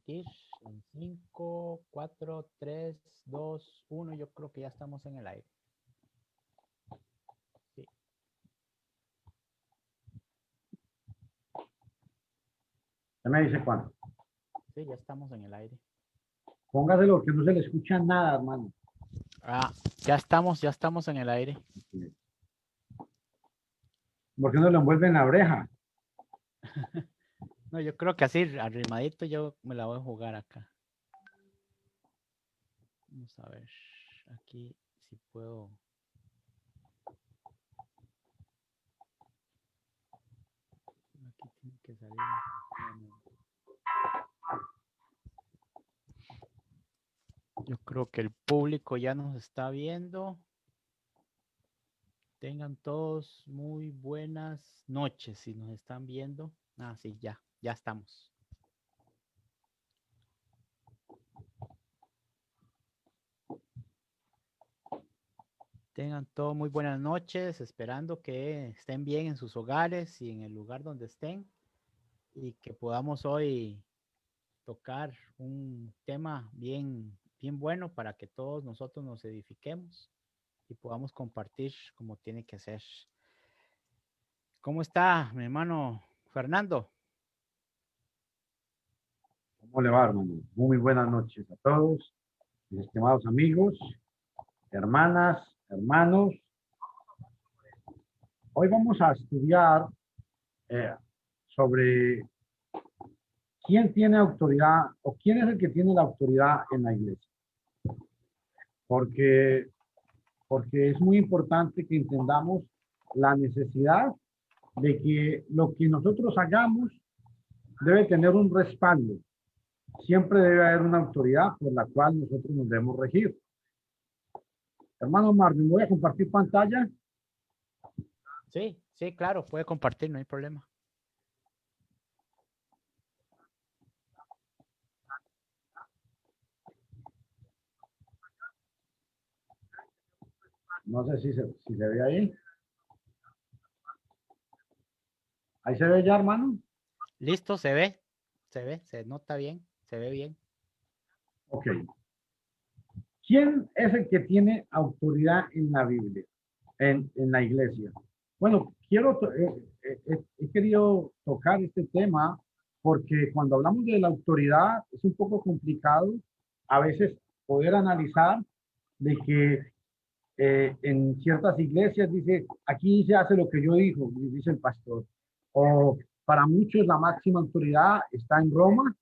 transmitir en 5, 4, 3, 2, 1. Yo creo que ya estamos en el aire. Sí. ¿Ya me dice cuándo? Sí, ya estamos en el aire. Póngaselo que no se le escucha nada, hermano. Ah, ya estamos en el aire. ¿Por qué no lo envuelve en la oreja? No, yo creo que así, arrimadito, yo me la voy a jugar acá. Vamos a ver, aquí si puedo. Aquí tiene que salir. Yo creo que el público ya nos está viendo. Tengan todos muy buenas noches si nos están viendo. Ah, sí, ya estamos. Tengan todos muy buenas noches, esperando que estén bien en sus hogares y en el lugar donde estén y que podamos hoy tocar un tema bien bueno para que todos nosotros nos edifiquemos y podamos compartir como tiene que ser. ¿Cómo está mi hermano Fernando? ¿Cómo le va, hermano? Muy buenas noches a todos, mis estimados amigos, hermanas, hermanos. Hoy vamos a estudiar sobre quién tiene autoridad o quién es el que tiene la autoridad en la iglesia. Porque es muy importante que entendamos la necesidad de que lo que nosotros hagamos debe tener un respaldo. Siempre debe haber una autoridad por la cual nosotros nos debemos regir. Hermano Marvin, voy a compartir pantalla. Sí, claro, puede compartir, no hay problema. No sé si se ve ahí. ¿Ahí se ve ya, hermano? Listo, se nota bien, se ve bien. Ok. ¿Quién es el que tiene autoridad en la Biblia, en la iglesia? Bueno, he querido tocar este tema porque cuando hablamos de la autoridad es un poco complicado a veces poder analizar de que en ciertas iglesias dice, aquí se hace lo que yo digo, dice el pastor. O para muchos la máxima autoridad está en Roma,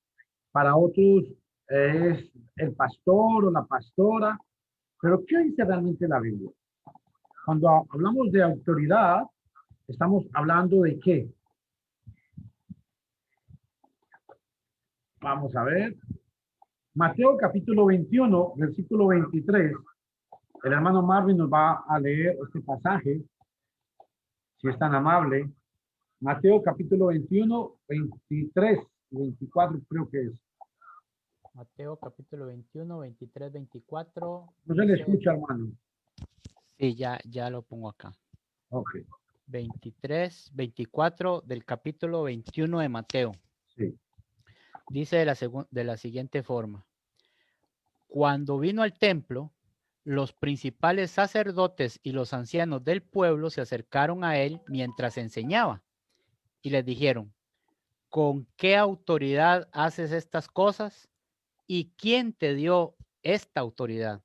para otros es el pastor o la pastora. Pero ¿qué dice realmente la Biblia? Cuando hablamos de autoridad, estamos hablando de qué. Vamos a ver. Mateo capítulo 21, versículo 23. El hermano Marvin nos va a leer este pasaje, si es tan amable. Mateo capítulo 21, 23 y 24 creo que es. Mateo capítulo 21, 23, 24. No se le Dice, escucha, hermano. sí, ya lo pongo acá. Ok, 23, 24 del capítulo 21 de Mateo. sí. Dice de la siguiente forma. Cuando vino al templo, los principales sacerdotes y los ancianos del pueblo se acercaron a él mientras enseñaba y les dijeron, ¿con qué autoridad haces estas cosas? ¿Y quién te dio esta autoridad?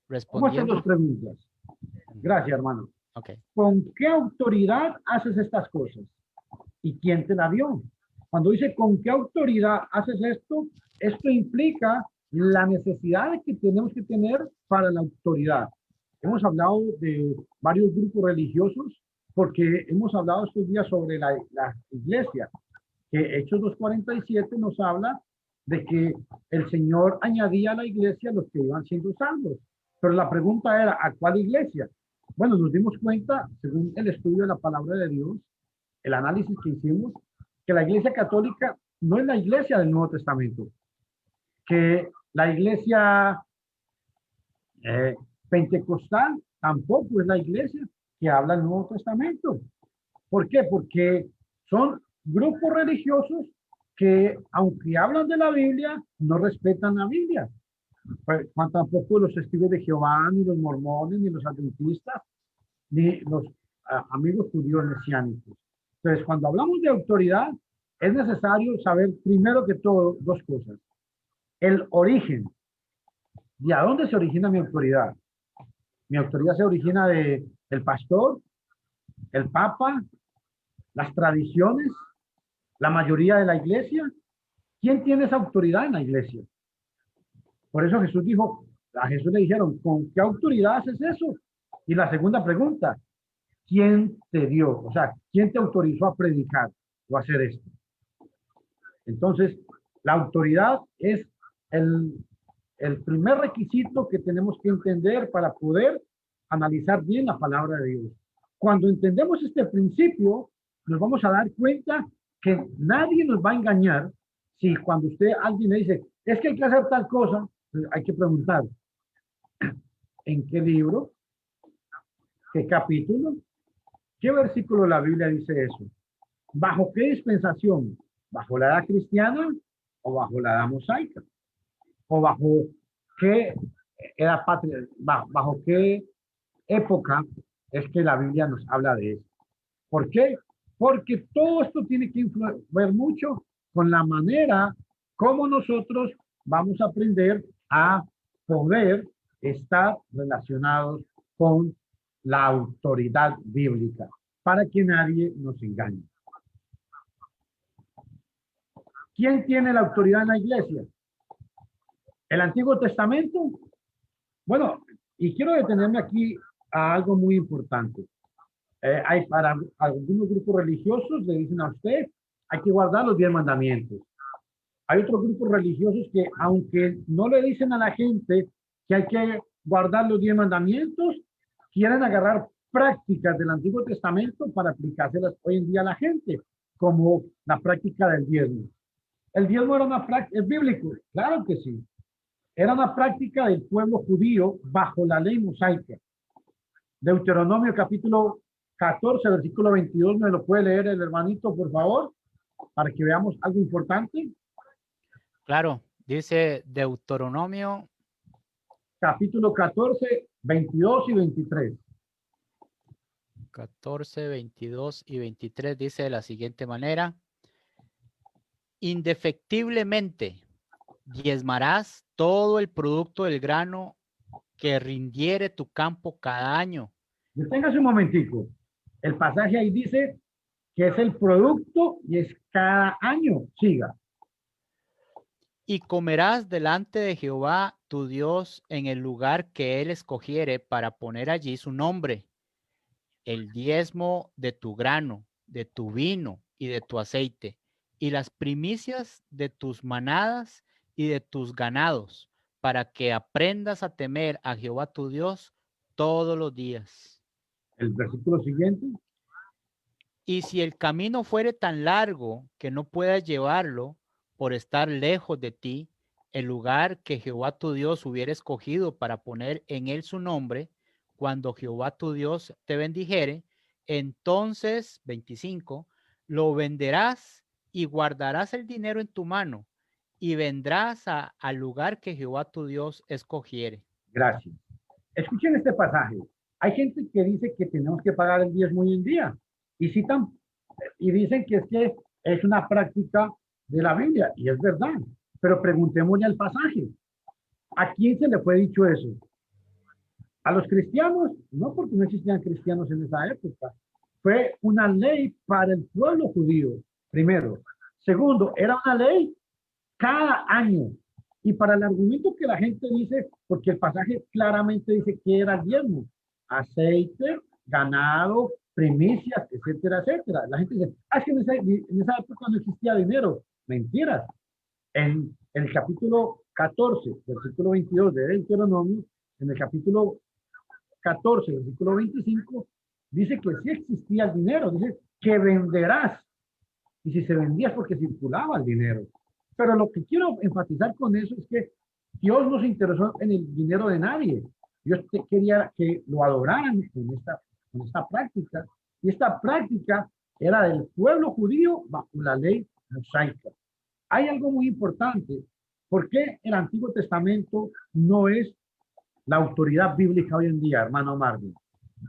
¿Cómo están Respondiendo, las preguntas? Gracias, hermano. ok. ¿Con qué autoridad haces estas cosas? ¿Y quién te la dio? Cuando dice con qué autoridad haces esto, esto implica la necesidad que tenemos que tener para la autoridad. Hemos hablado de varios grupos religiosos porque hemos hablado estos días sobre la iglesia, que Hechos 2:47 nos habla de que el Señor añadía a la iglesia los que iban siendo salvos. Pero la pregunta era, ¿a cuál iglesia? Bueno, nos dimos cuenta, según el estudio de la palabra de Dios, el análisis que hicimos, que la iglesia católica no es la iglesia del Nuevo Testamento, que la iglesia pentecostal tampoco es la iglesia que habla el Nuevo Testamento. ¿Por qué? Porque son grupos religiosos que aunque hablan de la Biblia, no respetan la Biblia. Pues, tampoco los testigos de Jehová, ni los mormones, ni los adventistas, ni los amigos judíos mesiánicos. Entonces, cuando hablamos de autoridad, es necesario saber primero que todo dos cosas. El origen. ¿De a dónde se origina mi autoridad? Mi autoridad se origina de el pastor, el papa, las tradiciones, la mayoría de la iglesia. ¿Quién tiene esa autoridad en la iglesia? Por eso Jesús dijo, a Jesús le dijeron, ¿con qué autoridad haces eso? Y la segunda pregunta, ¿quién te dio? O sea, ¿quién te autorizó a predicar o a hacer esto? Entonces, la autoridad es el primer requisito que tenemos que entender para poder analizar bien la palabra de Dios. Cuando entendemos este principio, nos vamos a dar cuenta que nadie nos va a engañar si cuando alguien le dice, es que hay que hacer tal cosa, hay que preguntar, ¿en qué libro? ¿Qué capítulo? ¿Qué versículo de la Biblia dice eso? ¿Bajo qué dispensación? ¿Bajo la edad cristiana o bajo la edad mosaica? ¿O bajo qué edad patria, bajo qué época es que la Biblia nos habla de eso? ¿Por qué? Porque todo esto tiene que influir mucho con la manera como nosotros vamos a aprender a poder estar relacionados con la autoridad bíblica, para que nadie nos engañe. ¿Quién tiene la autoridad en la iglesia? ¿El Antiguo Testamento? Bueno, y quiero detenerme aquí a algo muy importante. Hay para algunos grupos religiosos, le dicen a usted, hay que guardar los 10 mandamientos. Hay otros grupos religiosos que, aunque no le dicen a la gente que hay que guardar los 10 mandamientos, quieren agarrar prácticas del Antiguo Testamento para aplicárselas hoy en día a la gente, como la práctica del diezmo. El diezmo era una práctica, es bíblico, claro que sí. Era una práctica del pueblo judío bajo la ley mosaica. Deuteronomio capítulo 14, versículo 22, ¿me lo puede leer el hermanito, por favor? Para que veamos algo importante. Claro, dice Deuteronomio. Capítulo 14, 22 y 23. 14, 22 y 23 dice de la siguiente manera. Indefectiblemente diezmarás todo el producto del grano que rindiere tu campo cada año. Deténgase un momentico. El pasaje ahí dice que es el producto y es cada año. Siga. Y comerás delante de Jehová tu Dios en el lugar que él escogiere para poner allí su nombre. El diezmo de tu grano, de tu vino y de tu aceite, y las primicias de tus manadas y de tus ganados, para que aprendas a temer a Jehová tu Dios todos los días. El versículo siguiente. Y si el camino fuere tan largo que no puedas llevarlo por estar lejos de ti, el lugar que Jehová tu Dios hubiera escogido para poner en él su nombre, cuando Jehová tu Dios te bendijere, entonces, 25, lo venderás y guardarás el dinero en tu mano y vendrás al lugar que Jehová tu Dios escogiere. Gracias. Escuchen este pasaje. Hay gente que dice que tenemos que pagar el diezmo hoy en día y citan y dicen que es una práctica de la Biblia y es verdad. Pero preguntémosle al pasaje. ¿A quién se le fue dicho eso? A los cristianos, no, porque no existían cristianos en esa época. Fue una ley para el pueblo judío, primero. Segundo, era una ley cada año. Y para el argumento que la gente dice, porque el pasaje claramente dice que era diezmo, aceite, ganado, primicias, etcétera, etcétera. La gente dice, es que en esa época no existía dinero. Mentiras. En el capítulo 14, versículo 22 de Deuteronomio, en el capítulo 14, versículo 25, dice que sí existía el dinero, dice que venderás. Y si se vendía es porque circulaba el dinero. Pero lo que quiero enfatizar con eso es que Dios no se interesó en el dinero de nadie. Dios quería que lo adoraran con esta práctica. Y esta práctica era del pueblo judío bajo la ley mosaica. hay algo muy importante. ¿Por qué el Antiguo Testamento no es la autoridad bíblica hoy en día, hermano Marvin?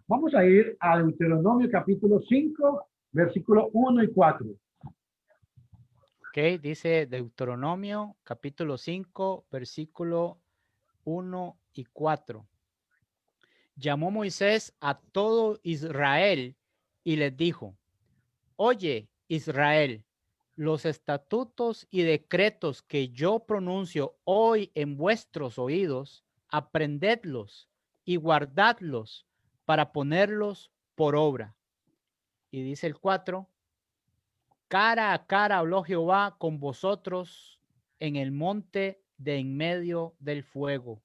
Vamos a ir a Deuteronomio capítulo 5, versículo 1 y 4. Ok, dice Deuteronomio capítulo 5, versículo 1 y 4. Llamó Moisés a todo Israel y les dijo: Oye, Israel, los estatutos y decretos que yo pronuncio hoy en vuestros oídos, aprendedlos y guardadlos para ponerlos por obra. Y dice el 4, cara a cara habló Jehová con vosotros en el monte de en medio del fuego.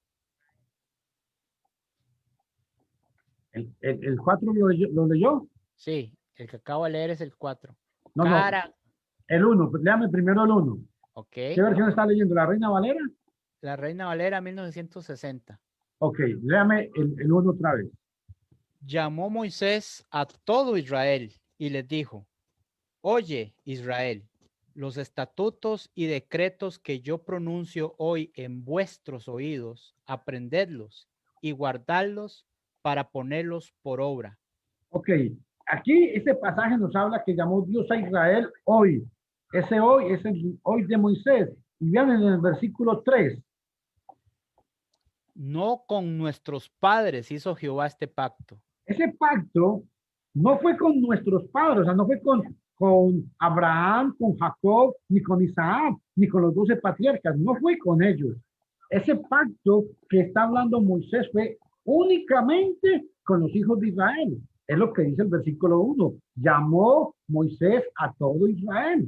El 4 lo leyó. Sí, el que acabo de leer es el 4. No, no, Cara, el 1. Léame primero el 1. ok. ¿Qué versión está leyendo? ¿La Reina Valera? La Reina Valera 1960. Ok, léame el 1 otra vez. Llamó Moisés a todo Israel y les dijo: Oye, Israel, los estatutos y decretos que yo pronuncio hoy en vuestros oídos, aprendedlos y guardadlos para ponerlos por obra. Ok, aquí este pasaje nos habla que llamó Dios a Israel hoy. Ese hoy es el hoy de Moisés. Y vean en el versículo 3. No con nuestros padres hizo Jehová este pacto. Ese pacto no fue con nuestros padres, o sea, no fue con Abraham, con Jacob, ni con Isaac, ni con los 12 patriarcas, no fue con ellos. Ese pacto que está hablando Moisés fue únicamente con los hijos de Israel. Es lo que dice el versículo 1. Llamó Moisés a todo Israel.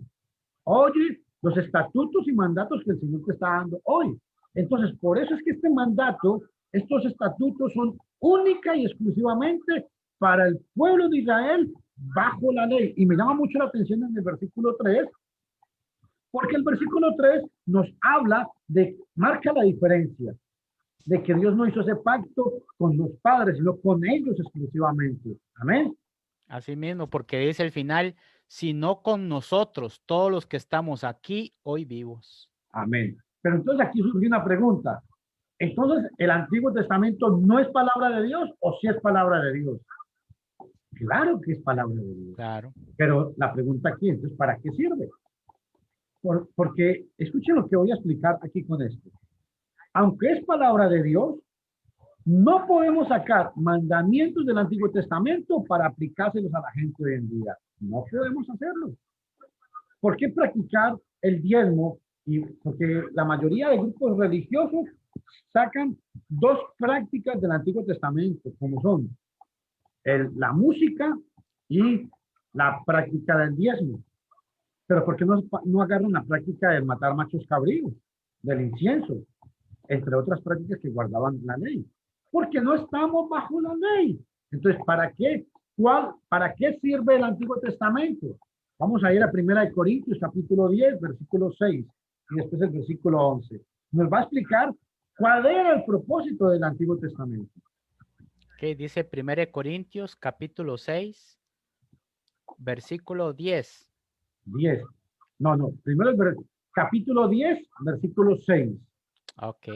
Oye, los estatutos y mandatos que el Señor te está dando hoy. Entonces, por eso es que este mandato, estos estatutos son única y exclusivamente para el pueblo de Israel bajo la ley. Y me llama mucho la atención en el versículo 3, porque el versículo 3 nos habla marca la diferencia, de que Dios no hizo ese pacto con los padres, sino con ellos exclusivamente. Amén. Así mismo, porque dice el final, sino con nosotros, todos los que estamos aquí hoy vivos. Amén. Pero entonces aquí surge una pregunta. Entonces, ¿el Antiguo Testamento no es palabra de Dios o sí es palabra de Dios? Claro que es palabra de Dios. Claro. Pero la pregunta aquí es, ¿para qué sirve? Porque escuchen lo que voy a explicar aquí con esto. Aunque es palabra de Dios, no podemos sacar mandamientos del Antiguo Testamento para aplicárselos a la gente hoy en día. No podemos hacerlo. ¿Por qué practicar el diezmo? Y porque la mayoría de grupos religiosos sacan dos prácticas del Antiguo Testamento, como son la música y la práctica del diezmo. Pero ¿por qué no agarran la práctica de matar machos cabríos, del incienso, entre otras prácticas que guardaban la ley? Porque no estamos bajo la ley. Entonces, ¿para qué? ¿Para qué sirve el Antiguo Testamento? Vamos a ir a 1 Corintios, capítulo 10, versículo 6, y después el versículo 11. Nos va a explicar cuál era el propósito del Antiguo Testamento. Okay, dice 1 Corintios, capítulo 6, versículo 10. 10. No. Primero capítulo 10, versículo 6. Ok,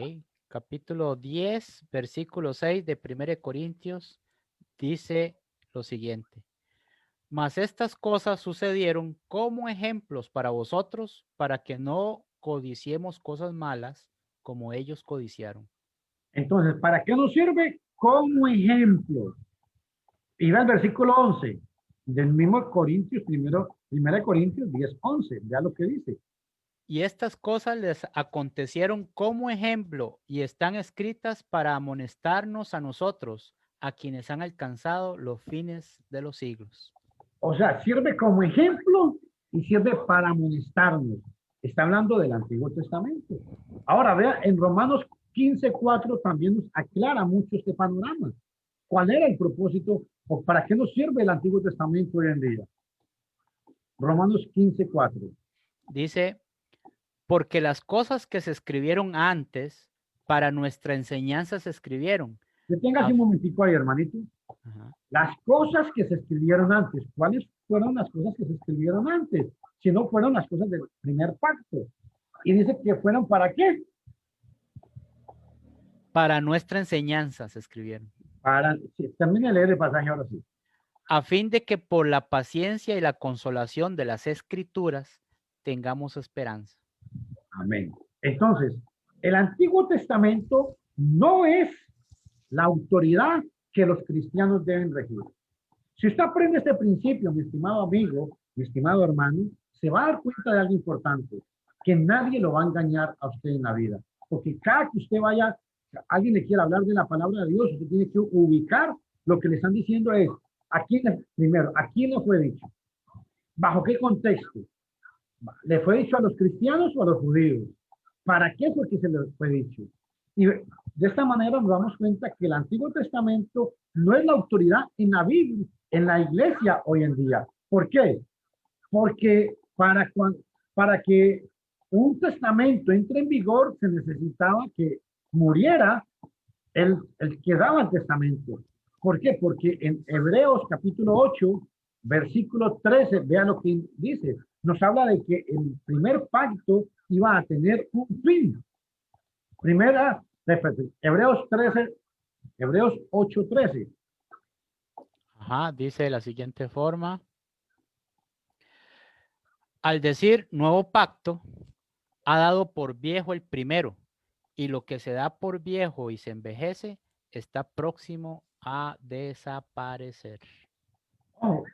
capítulo 10, versículo 6 de 1 Corintios dice lo siguiente. Mas estas cosas sucedieron como ejemplos para vosotros, para que no codiciemos cosas malas como ellos codiciaron. Entonces, ¿para qué nos sirve? Como ejemplo. Y va el versículo 11 del mismo Corintios, 1 Corintios 10, 11. Vea lo que dice. Y estas cosas les acontecieron como ejemplo y están escritas para amonestarnos a nosotros, a quienes han alcanzado los fines de los siglos. O sea, sirve como ejemplo y sirve para amonestarnos. Está hablando del Antiguo Testamento. Ahora, vea, en Romanos 15:4 también nos aclara mucho este panorama. ¿Cuál era el propósito o para qué nos sirve el Antiguo Testamento hoy en día? Romanos 15:4. Dice, porque las cosas que se escribieron antes, para nuestra enseñanza se escribieron. Deténgase un momentico ahí, hermanito. Ajá. Las cosas que se escribieron antes. ¿Cuáles fueron las cosas que se escribieron antes? Si no fueron las cosas del primer pacto. Y dice que fueron ¿para qué? Para nuestra enseñanza se escribieron. Para, sí, termine de leer el pasaje ahora sí. A fin de que por la paciencia y la consolación de las Escrituras tengamos esperanza. Amén. Entonces, el Antiguo Testamento no es la autoridad que los cristianos deben regir. Si usted aprende este principio, mi estimado amigo, mi estimado hermano, se va a dar cuenta de algo importante, que nadie lo va a engañar a usted en la vida. Porque cada que usted vaya, alguien le quiera hablar de la palabra de Dios, usted tiene que ubicar lo que le están diciendo es, primero, ¿a quién le fue dicho? ¿Bajo qué contexto? ¿Le fue dicho a los cristianos o a los judíos? ¿Para qué fue que se le fue dicho? Y de esta manera nos damos cuenta que el Antiguo Testamento no es la autoridad en la Biblia, en la iglesia hoy en día. ¿Por qué? Porque para que un testamento entre en vigor se necesitaba que muriera el que daba el testamento. ¿Por qué? Porque en Hebreos capítulo 8, versículo 13, vea lo que dice. Nos habla de que el primer pacto iba a tener un fin. Hebreos 13, Hebreos 8, 13. Ajá, dice de la siguiente forma. Al decir nuevo pacto, ha dado por viejo el primero, y lo que se da por viejo y se envejece está próximo a desaparecer. Oh,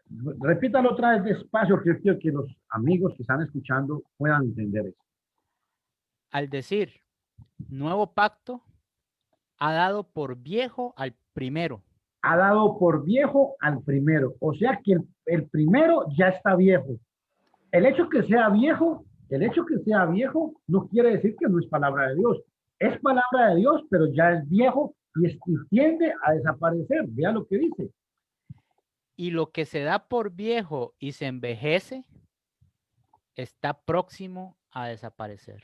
repítalo otra vez despacio, que quiero que los amigos que están escuchando puedan entender eso. Al decir nuevo pacto, ha dado por viejo al primero. Ha dado por viejo al primero. O sea que el primero ya está viejo. El hecho que sea viejo no quiere decir que no es palabra de Dios. Es palabra de Dios, pero ya es viejo y tiende a desaparecer. Vea lo que dice. Y lo que se da por viejo y se envejece está próximo a desaparecer.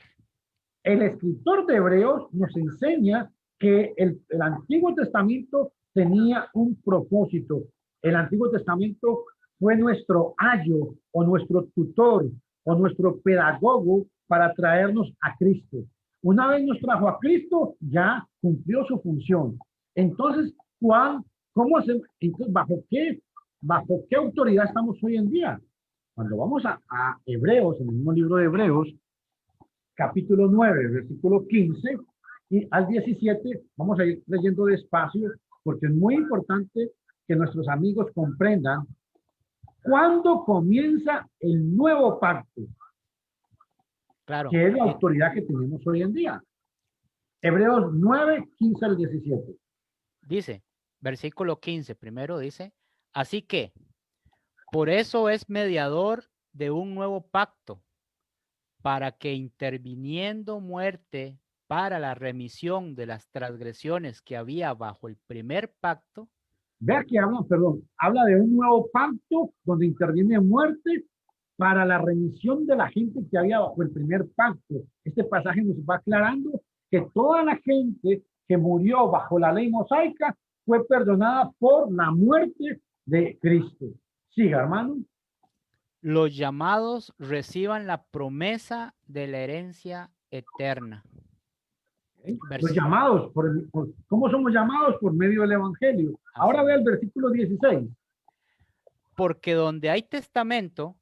El escritor de Hebreos nos enseña que el Antiguo Testamento tenía un propósito. El Antiguo Testamento fue nuestro ayo o nuestro tutor o nuestro pedagogo para traernos a Cristo. Una vez nos trajo a Cristo, ya cumplió su función. Entonces, ¿cómo hacemos? Entonces, ¿bajo qué autoridad estamos hoy en día? Cuando vamos a Hebreos, en el mismo libro de Hebreos, capítulo 9, versículo 15 y al 17, vamos a ir leyendo despacio porque es muy importante que nuestros amigos comprendan cuándo comienza el nuevo pacto, claro, que es la autoridad que tenemos hoy en día. Hebreos 9, 15 al 17. Dice, versículo 15, primero dice, así que, por eso es mediador de un nuevo pacto, para que interviniendo muerte para la remisión de las transgresiones que había bajo el primer pacto. Vea que habla de un nuevo pacto donde interviene muerte para la remisión de la gente que había bajo el primer pacto. Este pasaje nos va aclarando que toda la gente que murió bajo la ley mosaica fue perdonada por la muerte de Cristo. Siga, hermano. Los llamados reciban la promesa de la herencia eterna. Los llamados, ¿cómo somos llamados? Por medio del Evangelio. Ahora ve el versículo 16. Porque donde hay testamento,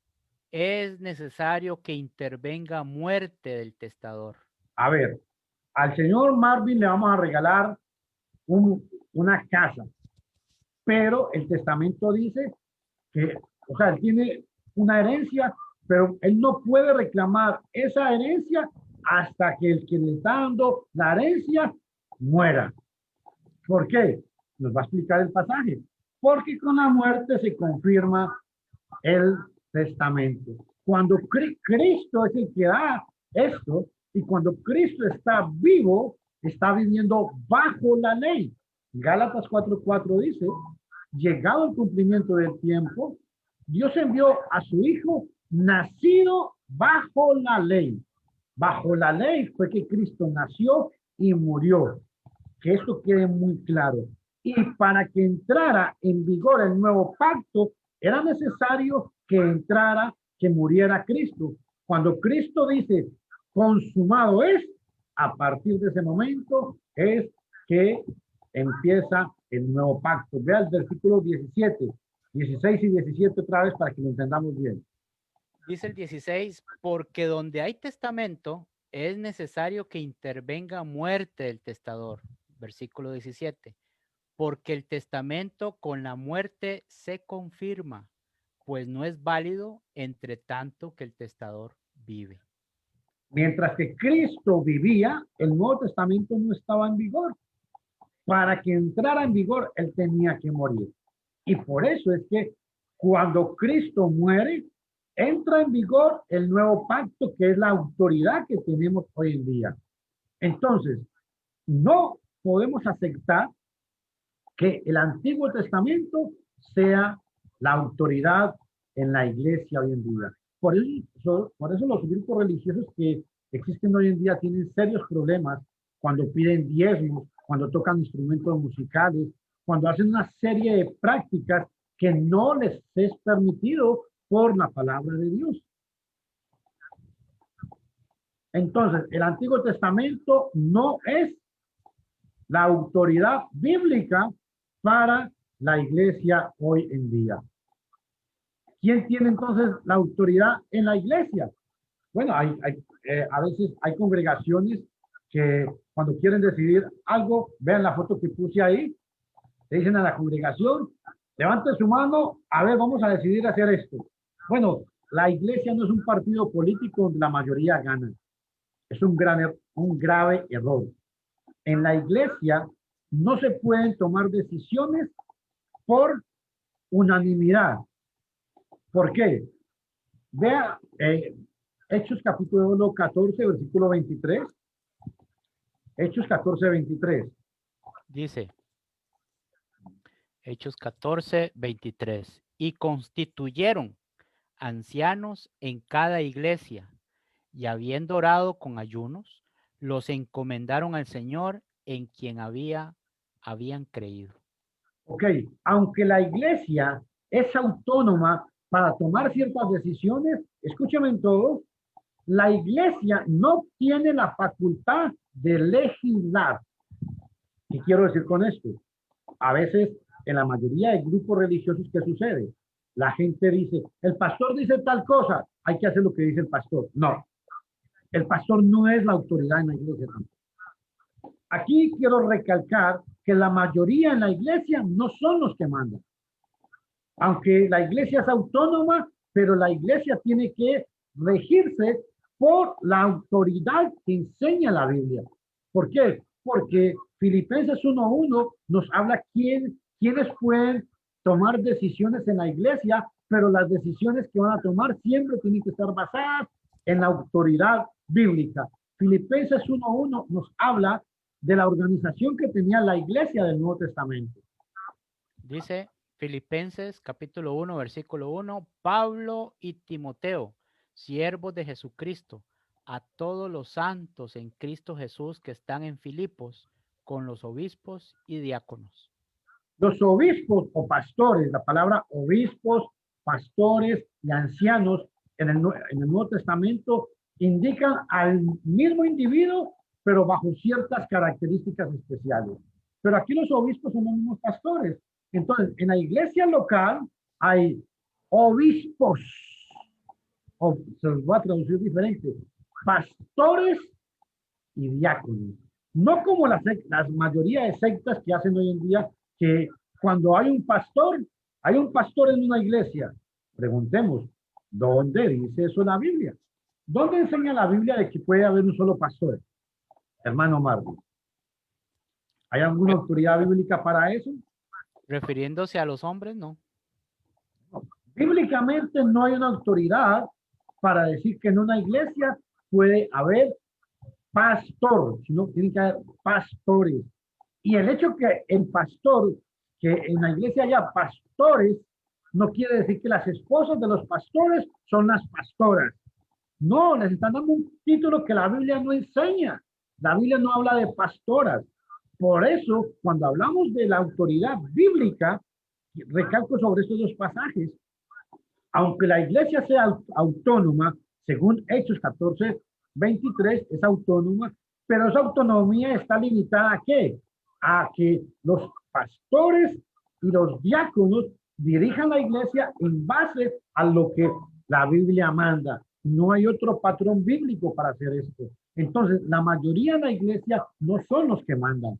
es necesario que intervenga muerte del testador. A ver, al señor Marvin le vamos a regalar una casa, pero el testamento dice que, o sea, él tiene una herencia, pero él no puede reclamar esa herencia hasta que el que le está dando la herencia muera. ¿Por qué? Nos va a explicar el pasaje. Porque con la muerte se confirma el testamento. Cuando Cristo es el que da esto, y cuando Cristo está vivo, está viviendo bajo la ley. Gálatas 4:4 dice, llegado el cumplimiento del tiempo, Dios envió a su Hijo nacido bajo la ley. Bajo la ley fue que Cristo nació y murió. Que esto quede muy claro. Y para que entrara en vigor el nuevo pacto, era necesario que muriera Cristo. Cuando Cristo dice, consumado es, a partir de ese momento es que empieza el nuevo pacto. Vea el versículo 17, 16 y 17 otra vez para que lo entendamos bien. Dice el 16, porque donde hay testamento es necesario que intervenga muerte del testador. Versículo 17, porque el testamento con la muerte se confirma, pues no es válido entre tanto que el testador vive. Mientras que Cristo vivía, el Nuevo Testamento no estaba en vigor. Para que entrara en vigor, él tenía que morir. Y por eso es que cuando Cristo muere, entra en vigor el nuevo pacto, que es la autoridad que tenemos hoy en día. Entonces, no podemos aceptar que el Antiguo Testamento sea la autoridad en la iglesia hoy en día. Por eso los grupos religiosos que existen hoy en día tienen serios problemas cuando piden diezmos, cuando tocan instrumentos musicales, cuando hacen una serie de prácticas que no les es permitido por la palabra de Dios. Entonces, el Antiguo Testamento no es la autoridad bíblica para la iglesia hoy en día. ¿Quién tiene entonces la autoridad en la iglesia? Bueno, a veces hay congregaciones que cuando quieren decidir algo, vean la foto que puse ahí, le dicen a la congregación, levante su mano, a ver, vamos a decidir hacer esto. Bueno, la iglesia no es un partido político donde la mayoría gana. Es un grave error. En la iglesia no se pueden tomar decisiones por unanimidad. ¿Por qué? Vea Hechos capítulo 14, versículo 23. Hechos 14, 23. Dice, Hechos 14, 23. Y constituyeron ancianos en cada iglesia, y habiendo orado con ayunos, los encomendaron al Señor en quien habían creído. Ok, aunque la iglesia es autónoma para tomar ciertas decisiones, escúchame en todo, la iglesia no tiene la facultad de legislar. ¿Qué quiero decir con esto? A veces, en la mayoría de grupos religiosos, ¿qué sucede? La gente dice, el pastor dice tal cosa, hay que hacer lo que dice el pastor. No, el pastor no es la autoridad en la iglesia. Aquí quiero recalcar que la mayoría en la iglesia no son los que mandan. Aunque la iglesia es autónoma, pero la iglesia tiene que regirse por la autoridad que enseña la Biblia. ¿Por qué? Porque Filipenses 1:1 nos habla quiénes pueden tomar decisiones en la iglesia, pero las decisiones que van a tomar siempre tienen que estar basadas en la autoridad bíblica. Filipenses 1:1 nos habla de la organización que tenía la iglesia del Nuevo Testamento. Dice Filipenses capítulo 1, versículo 1, Pablo y Timoteo, siervos de Jesucristo, a todos los santos en Cristo Jesús que están en Filipos, con los obispos y diáconos. Los obispos o pastores, la palabra obispos, pastores y ancianos en el Nuevo Testamento indican al mismo individuo, pero bajo ciertas características especiales. Pero aquí los obispos son los mismos pastores. Entonces, en la iglesia local hay obispos, o se los voy a traducir diferente, pastores y diáconos. No como la mayoría de sectas que hacen hoy en día, que cuando hay un pastor en una iglesia. Preguntemos, ¿dónde dice eso la Biblia? ¿Dónde enseña la Biblia de que puede haber un solo pastor? Hermano Marcos, ¿hay alguna autoridad bíblica para eso? Refiriéndose a los hombres, no. Bíblicamente no hay una autoridad para decir que en una iglesia puede haber pastor, sino tienen que haber pastores. Y el hecho que el pastor, que en la iglesia haya pastores, no quiere decir que las esposas de los pastores son las pastoras. No, les están dando un título que la Biblia no enseña. La Biblia no habla de pastoras. Por eso, cuando hablamos de la autoridad bíblica, recalco sobre estos dos pasajes. Aunque la iglesia sea autónoma, según Hechos 14, 23 es autónoma, pero esa autonomía está limitada ¿a qué? A que los pastores y los diáconos dirijan la iglesia en base a lo que la Biblia manda. No hay otro patrón bíblico para hacer esto. Entonces, la mayoría de la iglesia no son los que mandan.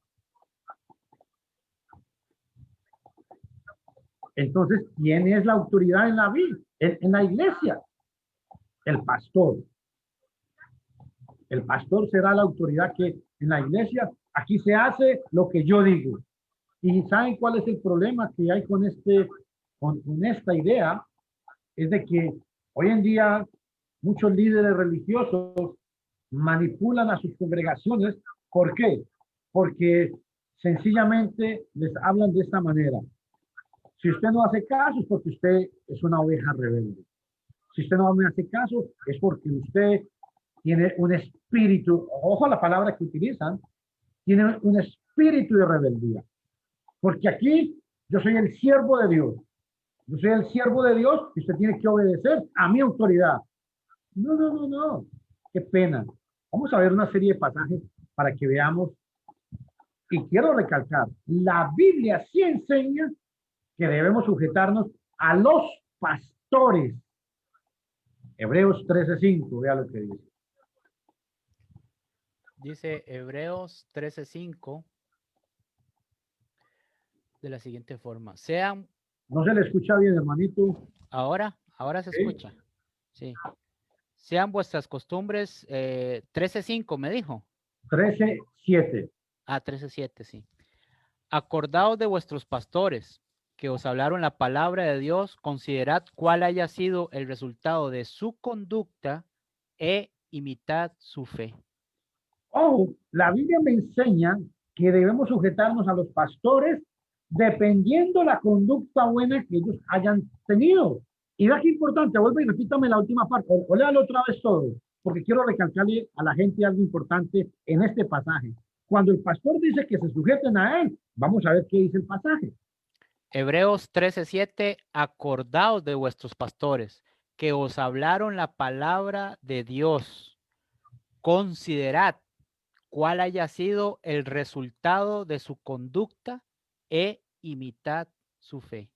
Entonces, ¿quién es la autoridad en la Biblia? En la iglesia. El pastor. El pastor será la autoridad que en la iglesia, aquí se hace lo que yo digo. ¿Y saben cuál es el problema que hay con esta idea? Es de que hoy en día muchos líderes religiosos manipulan a sus congregaciones. ¿Por qué? Porque sencillamente les hablan de esta manera. Si usted no hace caso es porque usted es una oveja rebelde. Si usted no me hace caso es porque usted tiene un espíritu, ojo a la palabra que utilizan, tiene un espíritu de rebeldía. Porque aquí yo soy el siervo de Dios. Yo soy el siervo de Dios y usted tiene que obedecer a mi autoridad. No, no, no, no. Qué pena. Vamos a ver una serie de pasajes para que veamos. Y quiero recalcar, la Biblia sí enseña que debemos sujetarnos a los pastores. Hebreos 13:5, vea lo que dice. Dice Hebreos 13:5 de la siguiente forma. Sean... No se le escucha bien, hermanito. Ahora se ¿Sí? escucha. Sí. Sean vuestras costumbres, 13:5 me dijo. 13:7. 13:7, sí. Acordaos de vuestros pastores que os hablaron la palabra de Dios, considerad cuál haya sido el resultado de su conducta e imitad su fe. Oh, la Biblia me enseña que debemos sujetarnos a los pastores dependiendo la conducta buena que ellos hayan tenido. Y vea qué importante, vuelve y repítame la última parte, o léalo otra vez todo, porque quiero recalcarle a la gente algo importante en este pasaje. Cuando el pastor dice que se sujeten a él, vamos a ver qué dice el pasaje. Hebreos 13:7, acordaos de vuestros pastores que os hablaron la palabra de Dios. Considerad cuál haya sido el resultado de su conducta e imitad su fe.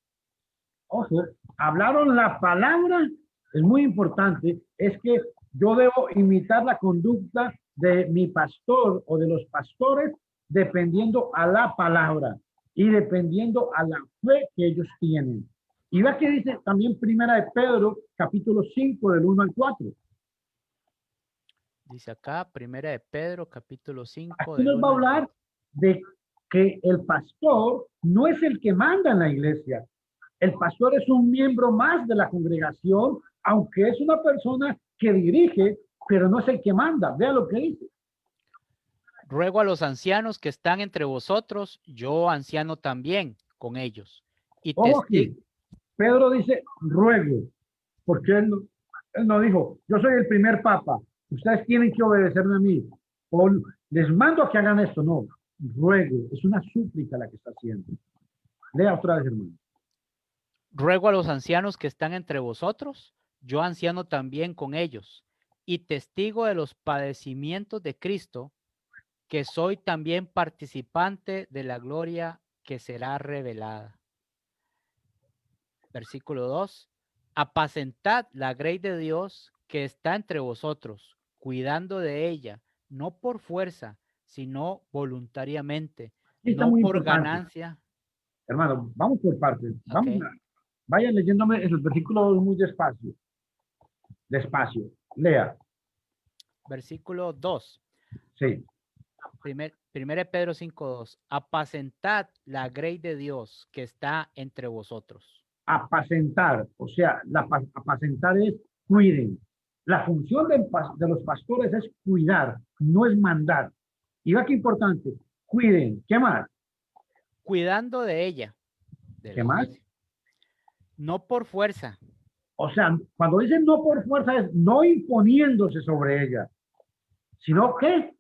Ojo, hablaron la palabra, es muy importante, es que yo debo imitar la conducta de mi pastor o de los pastores dependiendo a la palabra y dependiendo a la fe que ellos tienen. Y vea que dice también Primera de Pedro, capítulo 5, del 1 al 4. Dice acá, Primera de Pedro, capítulo 5. Aquí nos va a hablar de que el pastor no es el que manda en la iglesia. El pastor es un miembro más de la congregación, aunque es una persona que dirige, pero no es el que manda. Vea lo que dice. Ruego a los ancianos que están entre vosotros, yo anciano también con ellos. Y Ojo aquí, Pedro dice ruego, porque él no dijo, yo soy el primer papa, ustedes tienen que obedecerme a mí, o les mando a que hagan esto. No, ruego, es una súplica la que está haciendo. Lea otra vez, hermano. Ruego a los ancianos que están entre vosotros, yo anciano también con ellos, y testigo de los padecimientos de Cristo, que soy también participante de la gloria que será revelada. Versículo 2. Apacentad la grey de Dios que está entre vosotros, cuidando de ella, no por fuerza, sino voluntariamente, Aquí está no muy por importante. ganancia. Hermano, vamos por partes. Vamos Okay. Vayan leyéndome esos versículos muy despacio. Despacio. Lea. Versículo 2. Sí. Primera Pedro 5:2. Apacentad la grey de Dios que está entre vosotros. Apacentar. O sea, apacentar es cuiden. La función de los pastores es cuidar, no es mandar. Y va que importante. Cuiden. ¿Qué más? Cuidando de ella. De ¿Qué la más? iglesia. No por fuerza. O sea, cuando dicen no por fuerza es no imponiéndose sobre ella, sino que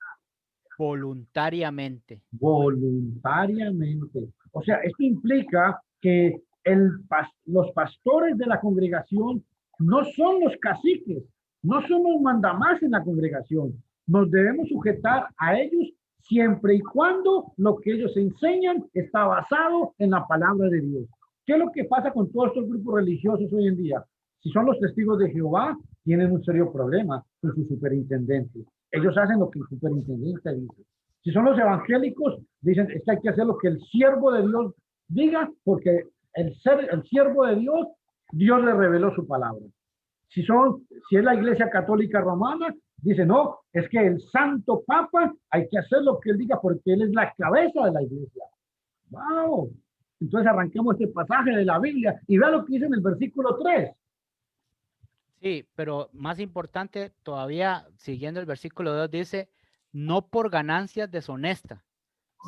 Voluntariamente. voluntariamente. O sea, esto implica que los pastores de la congregación no son los caciques, no somos mandamás en la congregación. Nos debemos sujetar a ellos siempre y cuando lo que ellos enseñan está basado en la palabra de Dios. ¿Qué es lo que pasa con todos estos grupos religiosos hoy en día? Si son los testigos de Jehová, tienen un serio problema con su superintendente. Ellos hacen lo que el superintendente dice. Si son los evangélicos, dicen es que hay que hacer lo que el siervo de Dios diga, porque el siervo de Dios, Dios le reveló su palabra. Si es la Iglesia Católica Romana, dice no, es que el Santo Papa hay que hacer lo que él diga porque él es la cabeza de la Iglesia. ¡Wow! Entonces arranquemos este pasaje de la Biblia y vea lo que dice en el versículo 3. Sí, pero más importante todavía, siguiendo el versículo 2, dice, no por ganancias deshonestas,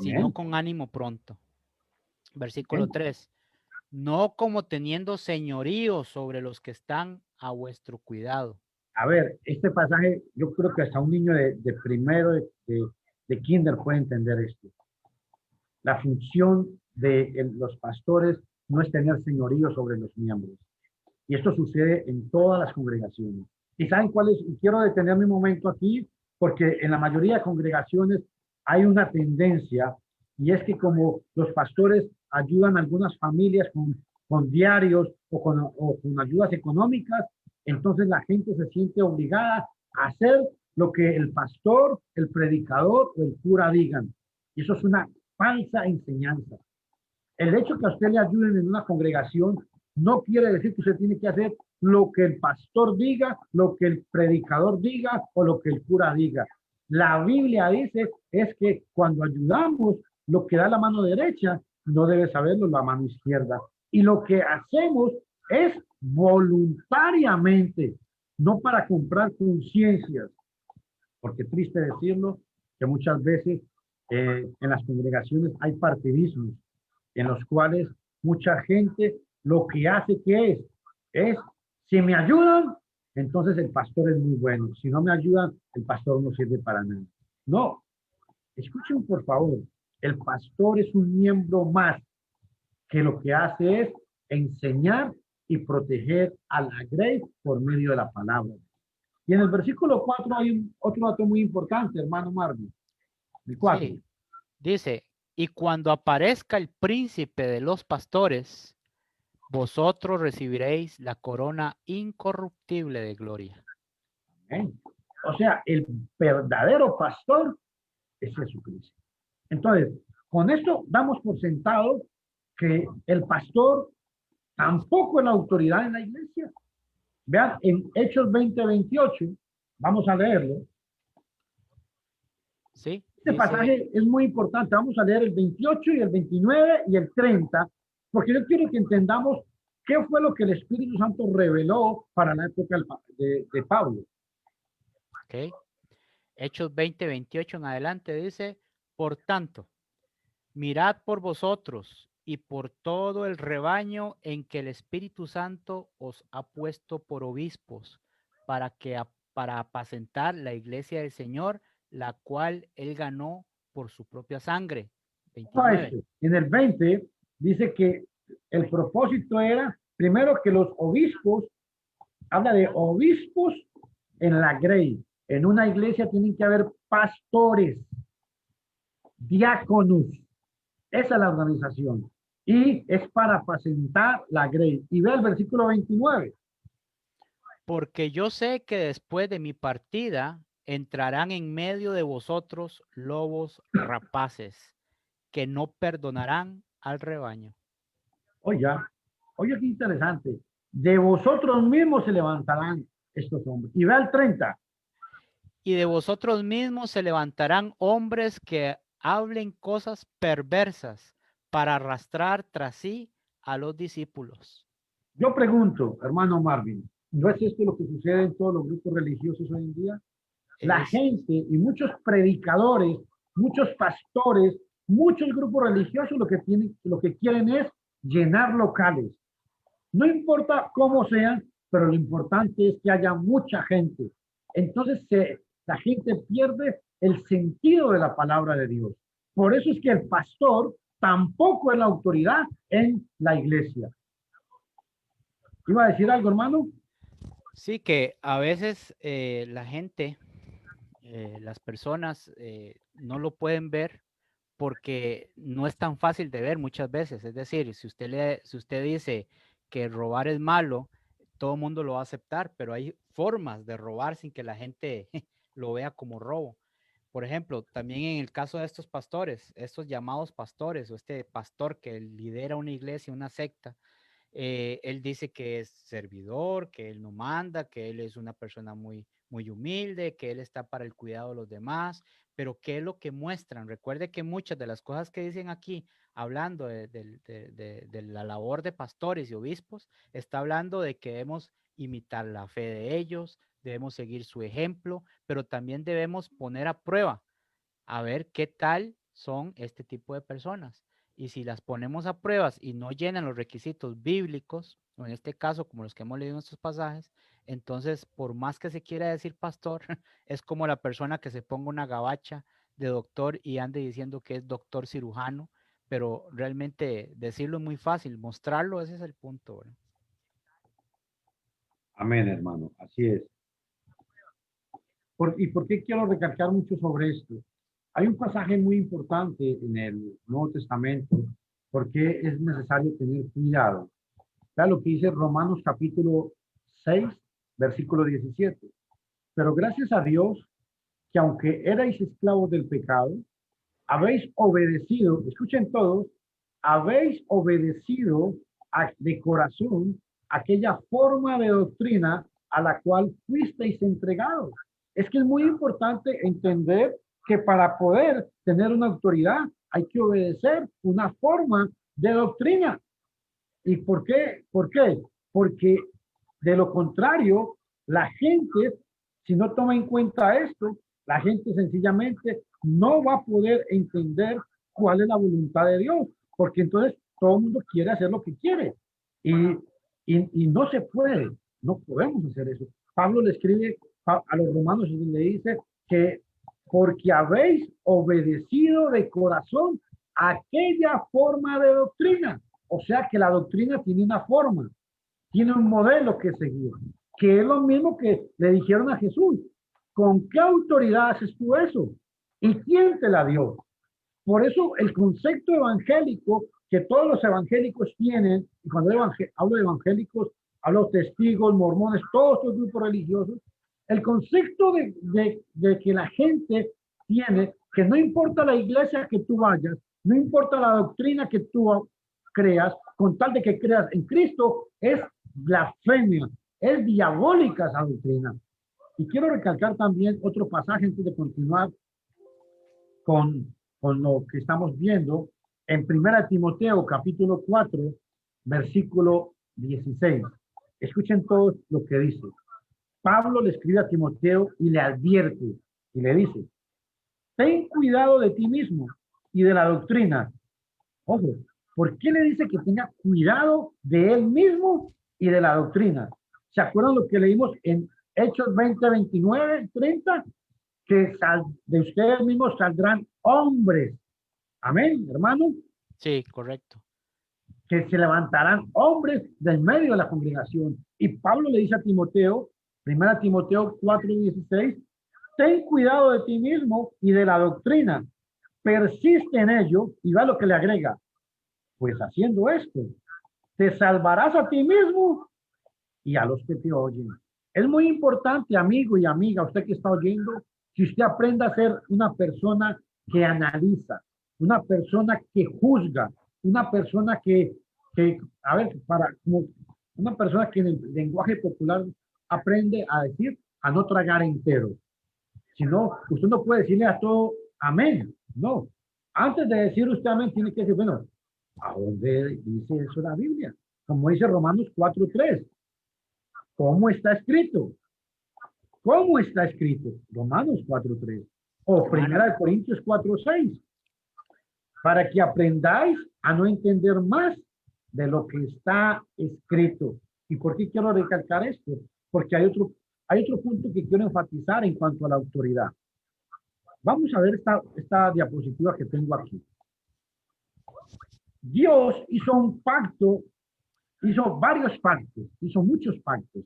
sino con ánimo pronto. Versículo 3, no como teniendo señorío sobre los que están a vuestro cuidado. A ver, este pasaje, yo creo que hasta un niño de primero, de kinder puede entender esto. La función de los pastores no es tener señorío sobre los miembros. Y esto sucede en todas las congregaciones. ¿Y saben cuál es? Y quiero detenerme un momento aquí, porque en la mayoría de congregaciones hay una tendencia, y es que como los pastores ayudan a algunas familias con diarios o con ayudas económicas, entonces la gente se siente obligada a hacer lo que el pastor, el predicador o el cura digan. Y eso es una falsa enseñanza. El hecho que a usted le ayuden en una congregación no quiere decir que usted tiene que hacer lo que el pastor diga, lo que el predicador diga o lo que el cura diga. La Biblia dice es que cuando ayudamos, lo que da la mano derecha no debe saberlo la mano izquierda. Y lo que hacemos es voluntariamente, no para comprar conciencias. Porque triste decirlo, que muchas veces en las congregaciones hay partidismos en los cuales mucha gente lo que hace que es, si me ayudan, entonces el pastor es muy bueno. Si no me ayudan, el pastor no sirve para nada. No, escuchen por favor, el pastor es un miembro más que lo que hace es enseñar y proteger a la grey por medio de la palabra. Y en el versículo 4 hay otro dato muy importante, hermano Marvin. El 4. Sí, dice, y cuando aparezca el príncipe de los pastores, vosotros recibiréis la corona incorruptible de gloria. O sea, el verdadero pastor es Jesucristo. Entonces, con esto damos por sentado que el pastor tampoco es la autoridad en la iglesia. Vean, en Hechos 20:28, vamos a leerlo. Sí. Este pasaje es muy importante. Vamos a leer el 28 y el 29 y el 30, porque yo quiero que entendamos qué fue lo que el Espíritu Santo reveló para la época de Pablo. Ok. Hechos 20:28 en adelante dice, por tanto, mirad por vosotros y por todo el rebaño en que el Espíritu Santo os ha puesto por obispos para apacentar la iglesia del Señor, la cual él ganó por su propia sangre. 29. En el 20 dice que el propósito era, primero, que los obispos, habla de obispos en la grey. En una iglesia tienen que haber pastores, diáconos. Esa es la organización. Y es para apacentar la grey. Y ve el versículo 29. Porque yo sé que después de mi partida entrarán en medio de vosotros lobos rapaces que no perdonarán al rebaño. Oye, qué interesante. De vosotros mismos se levantarán estos hombres. Y ve al 30. Y de vosotros mismos se levantarán hombres que hablen cosas perversas para arrastrar tras sí a los discípulos. Yo pregunto, hermano Marvin, ¿no es esto lo que sucede en todos los grupos religiosos hoy en día? La gente y muchos predicadores, muchos pastores, muchos grupos religiosos lo que quieren es llenar locales. No importa cómo sean, pero lo importante es que haya mucha gente. Entonces la gente pierde el sentido de la palabra de Dios. Por eso es que el pastor tampoco es la autoridad en la iglesia. ¿Iba a decir algo, hermano? Sí, que a veces la gente, las personas no lo pueden ver porque no es tan fácil de ver muchas veces. Es decir, si usted dice que robar es malo, todo el mundo lo va a aceptar, pero hay formas de robar sin que la gente lo vea como robo. Por ejemplo, también en el caso de estos pastores, estos llamados pastores o este pastor que lidera una iglesia, una secta, él dice que es servidor, que él no manda, que él es una persona muy humilde, que él está para el cuidado de los demás, pero ¿qué es lo que muestran? Recuerde que muchas de las cosas que dicen aquí, hablando de la labor de pastores y obispos, está hablando de que debemos imitar la fe de ellos, debemos seguir su ejemplo, pero también debemos poner a prueba a ver qué tal son este tipo de personas. Y si las ponemos a pruebas y no llenan los requisitos bíblicos, o en este caso como los que hemos leído en estos pasajes, entonces por más que se quiera decir pastor, es como la persona que se ponga una gabacha de doctor y ande diciendo que es doctor cirujano, pero realmente decirlo es muy fácil, mostrarlo, ese es el punto, ¿verdad? Amén, hermano. Así es. ¿Y por qué quiero recalcar mucho sobre esto? Hay un pasaje muy importante en el Nuevo Testamento, porque es necesario tener cuidado. Vea lo que dice Romanos capítulo 6, versículo 17. Pero gracias a Dios que aunque erais esclavos del pecado, habéis obedecido, escuchen todos, habéis obedecido de corazón aquella forma de doctrina a la cual fuisteis entregados. Es que es muy importante entender que para poder tener una autoridad hay que obedecer una forma de doctrina. ¿Y por qué? ¿Por qué? Porque de lo contrario, la gente, si no toma en cuenta esto, la gente sencillamente no va a poder entender cuál es la voluntad de Dios, porque entonces todo el mundo quiere hacer lo que quiere. Y, y no se puede, no podemos hacer eso. Pablo le escribe a los romanos y le dice que porque habéis obedecido de corazón aquella forma de doctrina. O sea que la doctrina tiene una forma, tiene un modelo que seguir, que es lo mismo que le dijeron a Jesús. ¿Con qué autoridad haces tú eso? ¿Y quién te la dio? Por eso el concepto evangélico que todos los evangélicos tienen, y cuando hablo de evangélicos, hablo de testigos, mormones, todos estos grupos religiosos, el concepto de que la gente tiene que no importa la iglesia que tú vayas, no importa la doctrina que tú creas, con tal de que creas en Cristo, es blasfemia, es diabólica esa doctrina. Y quiero recalcar también otro pasaje antes de continuar con lo que estamos viendo en 1 Timoteo capítulo 4, versículo 16. Escuchen todos lo que dice. Pablo le escribe a Timoteo y le advierte y le dice, ten cuidado de ti mismo y de la doctrina. Ojo, ¿por qué le dice que tenga cuidado de él mismo y de la doctrina? ¿Se acuerdan lo que leímos en Hechos 20, 29, 30? Que de ustedes mismos saldrán hombres. Amén, hermano. Sí, correcto. Que se levantarán hombres del medio de la congregación. Y Pablo le dice a Timoteo, 1 Timoteo 4:16, ten cuidado de ti mismo y de la doctrina. Persiste en ello y va lo que le agrega. Pues haciendo esto, te salvarás a ti mismo y a los que te oyen. Es muy importante, amigo y amiga, usted que está oyendo, que usted aprenda a ser una persona que analiza, una persona que juzga, una persona a ver, como una persona que en el lenguaje popular aprende a decir, a no tragar entero. Si no, usted no puede decirle a todo amén. No. Antes de decir usted amén, tiene que decir, bueno, ¿a dónde dice eso la Biblia? Como dice Romanos 4:3. ¿Cómo está escrito? ¿Cómo está escrito? Romanos 4:3 o Hermano, 1 Corintios 4:6, para que aprendáis a no entender más de lo que está escrito. ¿Y por qué quiero recalcar esto? Porque hay otro punto que quiero enfatizar en cuanto a la autoridad. Vamos a ver esta diapositiva que tengo aquí. Dios hizo un pacto, hizo varios pactos, hizo muchos pactos.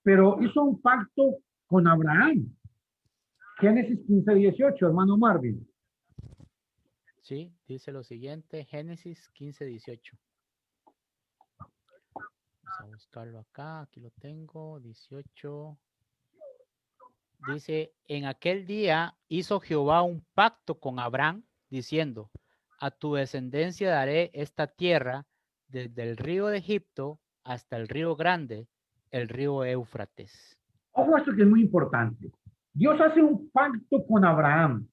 pero hizo un pacto con Abraham. Génesis 15:18, hermano Marvin. Sí, dice lo siguiente, Génesis 15:18. Vamos a buscarlo acá, aquí lo tengo, 18. Dice, en aquel día hizo Jehová un pacto con Abraham, diciendo, a tu descendencia daré esta tierra desde el río de Egipto hasta el río grande, el río Éufrates. Ojo, esto que es muy importante. Dios hace un pacto con Abraham,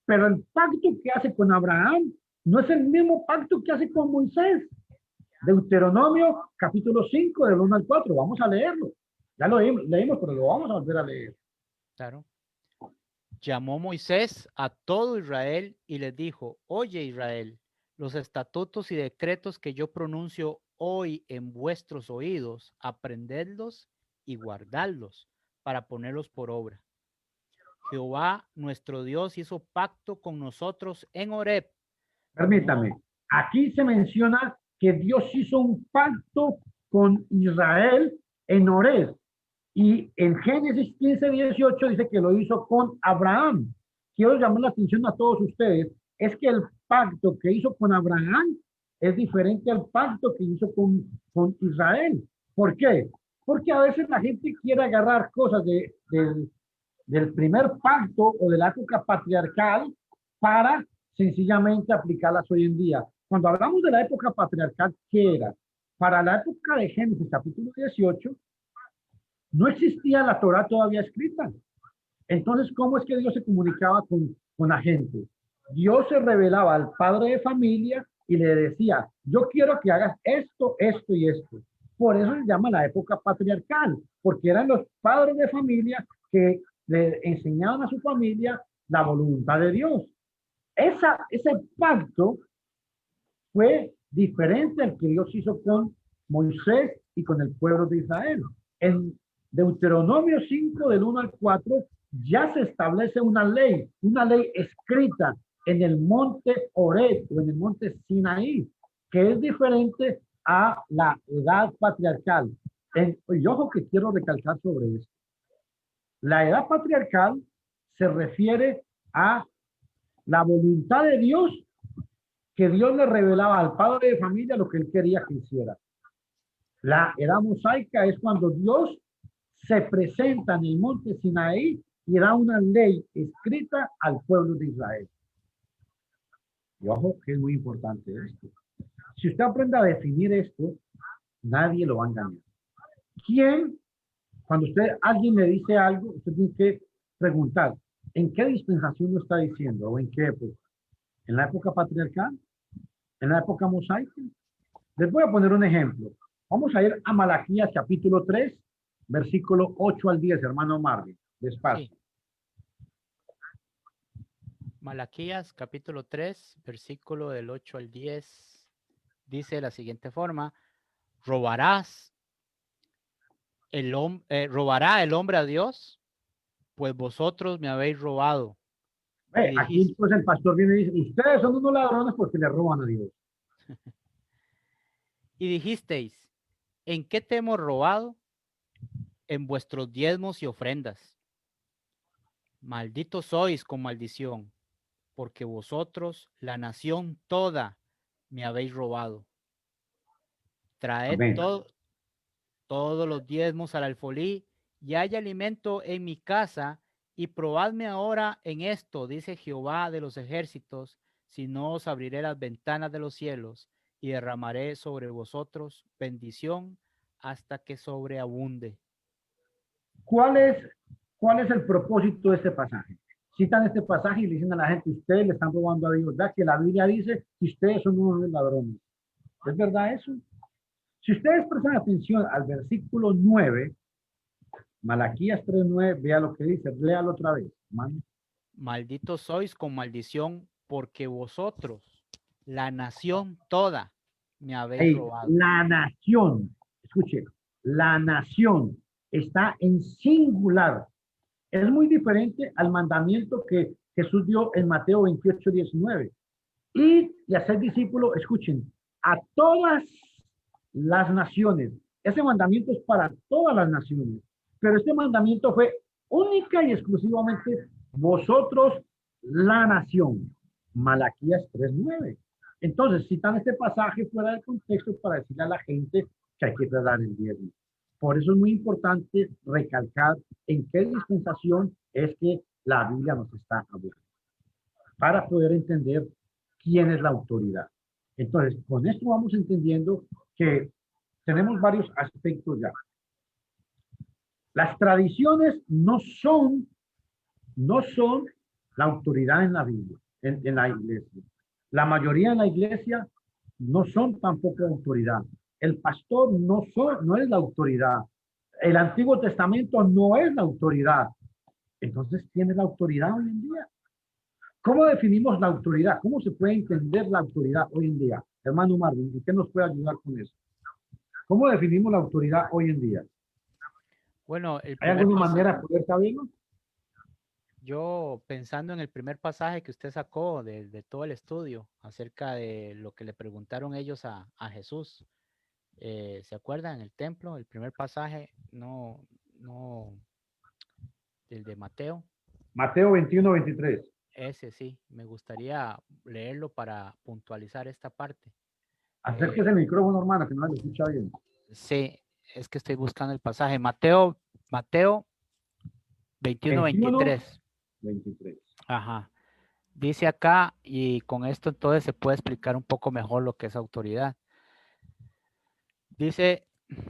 pero el pacto que hace con Abraham no es el mismo pacto que hace con Moisés. Deuteronomio capítulo 5, del 1 al 4. Vamos a leerlo. Ya lo leímos, pero lo vamos a volver a leer. Claro. Llamó Moisés a todo Israel y les dijo, oye Israel, los estatutos y decretos que yo pronuncio hoy en vuestros oídos, aprendedlos y guardadlos para ponerlos por obra. Jehová nuestro Dios hizo pacto con nosotros en Horeb. Permítame, No, aquí se menciona que Dios hizo un pacto con Israel en Horeb. Y en Génesis 15:18 dice que lo hizo con Abraham. Quiero llamar la atención a todos ustedes, es que el pacto que hizo con Abraham es diferente al pacto que hizo con Israel. ¿Por qué? Porque a veces la gente quiere agarrar cosas del primer pacto o de la época patriarcal para sencillamente aplicarlas hoy en día. Cuando hablamos de la época patriarcal, ¿qué era? Para la época de Génesis capítulo 18, no existía la Torah todavía escrita. Entonces, ¿cómo es que Dios se comunicaba con la gente? Dios se revelaba al padre de familia y le decía, yo quiero que hagas esto, esto y esto. Por eso se llama la época patriarcal, porque eran los padres de familia que le enseñaban a su familia la voluntad de Dios. Ese pacto fue diferente al que Dios hizo con Moisés y con el pueblo de Israel. En Deuteronomio 5, del 1 al 4, ya se establece una ley escrita en el monte Horeb o en el monte Sinaí, que es diferente a la edad patriarcal. Y ojo que quiero recalcar sobre esto. La edad patriarcal se refiere a la voluntad de Dios, que Dios le revelaba al padre de familia lo que él quería que hiciera. La edad mosaica es cuando Dios se presenta en el monte Sinaí y da una ley escrita al pueblo de Israel. Y ojo que es muy importante esto. Si usted aprende a definir esto, nadie lo va a engañar. ¿Quién? Cuando alguien le dice algo, usted tiene que preguntar, ¿en qué dispensación lo está diciendo o en qué época? ¿En la época patriarcal? ¿En la época mosaica? Les voy a poner un ejemplo. Vamos a ir a Malaquías capítulo 3, versículo 8 al 10, hermano Marvin. Despacio. sí. Malaquías capítulo 3, versículo del 8 al 10, dice de la siguiente forma, ¿robará el hombre a Dios? Pues vosotros me habéis robado. Aquí entonces el pastor viene y dice, ustedes son unos ladrones porque le roban a Dios. Y dijisteis, ¿en qué te hemos robado? En vuestros diezmos y ofrendas. Malditos sois con maldición, porque vosotros, la nación toda, me habéis robado. Traed Amén. todos los diezmos al alfolí, y hay alimento en mi casa, y probadme ahora en esto, dice Jehová de los ejércitos, si no os abriré las ventanas de los cielos, y derramaré sobre vosotros bendición hasta que sobreabunde. ¿Cuál es el propósito de este pasaje? Citan este pasaje y le dicen a la gente, ustedes le están robando a Dios, ¿verdad? Que la Biblia dice que ustedes son unos ladrones. ¿Es verdad eso? Si ustedes prestan atención al versículo 9, Malaquías 3:9, vea lo que dice, léalo otra vez, hermano. Malditos sois con maldición, porque vosotros, la nación toda, me habéis robado. La nación, escuche, la nación está en singular. Es muy diferente al mandamiento que Jesús dio en Mateo 28:19. Y hacer discípulos, escuchen, a todas las naciones. Ese mandamiento es para todas las naciones. Pero este mandamiento fue única y exclusivamente vosotros, la nación. Malaquías 3:9. Entonces, citan este pasaje fuera del contexto para decirle a la gente que hay que dar el diezmo. Por eso es muy importante recalcar en qué dispensación es que la Biblia nos está hablando, para poder entender quién es la autoridad. Entonces, con esto vamos entendiendo que tenemos varios aspectos ya. Las tradiciones no son la autoridad en la Biblia, en la iglesia. La mayoría en la iglesia no son tampoco autoridad. El pastor no es la autoridad. El Antiguo Testamento no es la autoridad. Entonces, ¿quién es la autoridad hoy en día? ¿Cómo definimos la autoridad? ¿Cómo se puede entender la autoridad hoy en día? Hermano Marvin, ¿y qué nos puede ayudar con eso? ¿Cómo definimos la autoridad hoy en día? Bueno, ¿Hay alguna manera de poder saberlo? yo pensando en el primer pasaje que usted sacó de todo el estudio acerca de lo que le preguntaron ellos a Jesús, ¿se acuerdan? En el templo, el primer pasaje, no, el de Mateo, Mateo 21:23. ese sí, me gustaría leerlo para puntualizar esta parte. Acérquese el micrófono, hermano, que no se escucha bien. Sí, es que estoy buscando el pasaje. Mateo 21, 21, 23. 23. Ajá. Dice acá, y con esto entonces se puede explicar un poco mejor lo que es autoridad. Dice,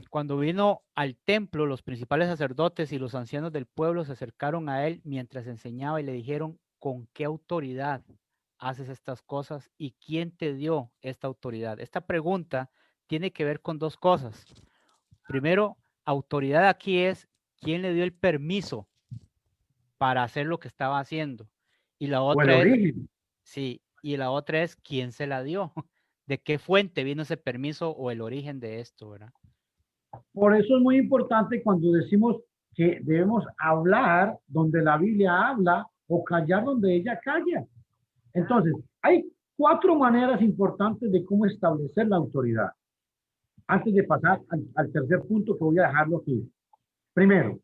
cuando vino al templo, los principales sacerdotes y los ancianos del pueblo se acercaron a él mientras enseñaba y le dijeron, ¿con qué autoridad haces estas cosas y quién te dio esta autoridad? Esta pregunta tiene que ver con dos cosas. Primero, autoridad aquí es quién le dio el permiso para hacer lo que estaba haciendo. Y la O el otra es, origen. sí, y la otra es quién se la dio, de qué fuente vino ese permiso o el origen de esto, ¿verdad? Por eso es muy importante cuando decimos que debemos hablar donde la Biblia habla o callar donde ella calla. Entonces, hay 4 maneras importantes de cómo establecer la autoridad. Antes de pasar al tercer punto que voy a dejarlo aquí. Primero,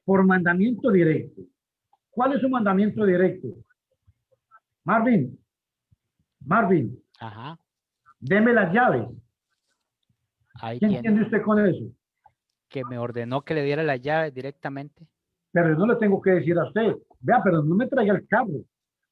por mandamiento directo. ¿Cuál es un mandamiento directo? Marvin, Marvin, Ajá, deme las llaves. ahí ¿Qué tiene, entiende usted con eso? que me ordenó que le diera la llave directamente. Pero yo no le tengo que decir a usted, vea, pero no me traiga el carro.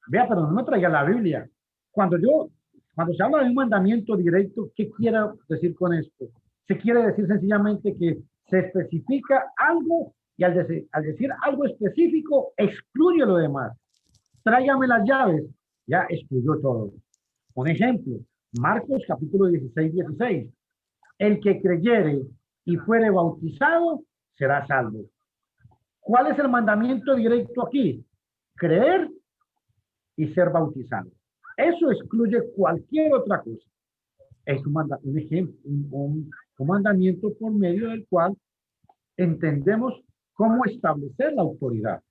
Vea, pero no me traiga la Biblia. Cuando se habla de un mandamiento directo, ¿qué quiero decir con esto? Se quiere decir sencillamente que se especifica algo y al decir algo específico, excluye lo demás. Tráigame las llaves, ya excluyó todo. Un ejemplo, Marcos capítulo 16:16. El que creyere y fuere bautizado será salvo. ¿Cuál es el mandamiento directo aquí? Creer y ser bautizado. Eso excluye cualquier otra cosa. Es un ejemplo, un mandamiento por medio del cual entendemos cómo establecer la autoridad.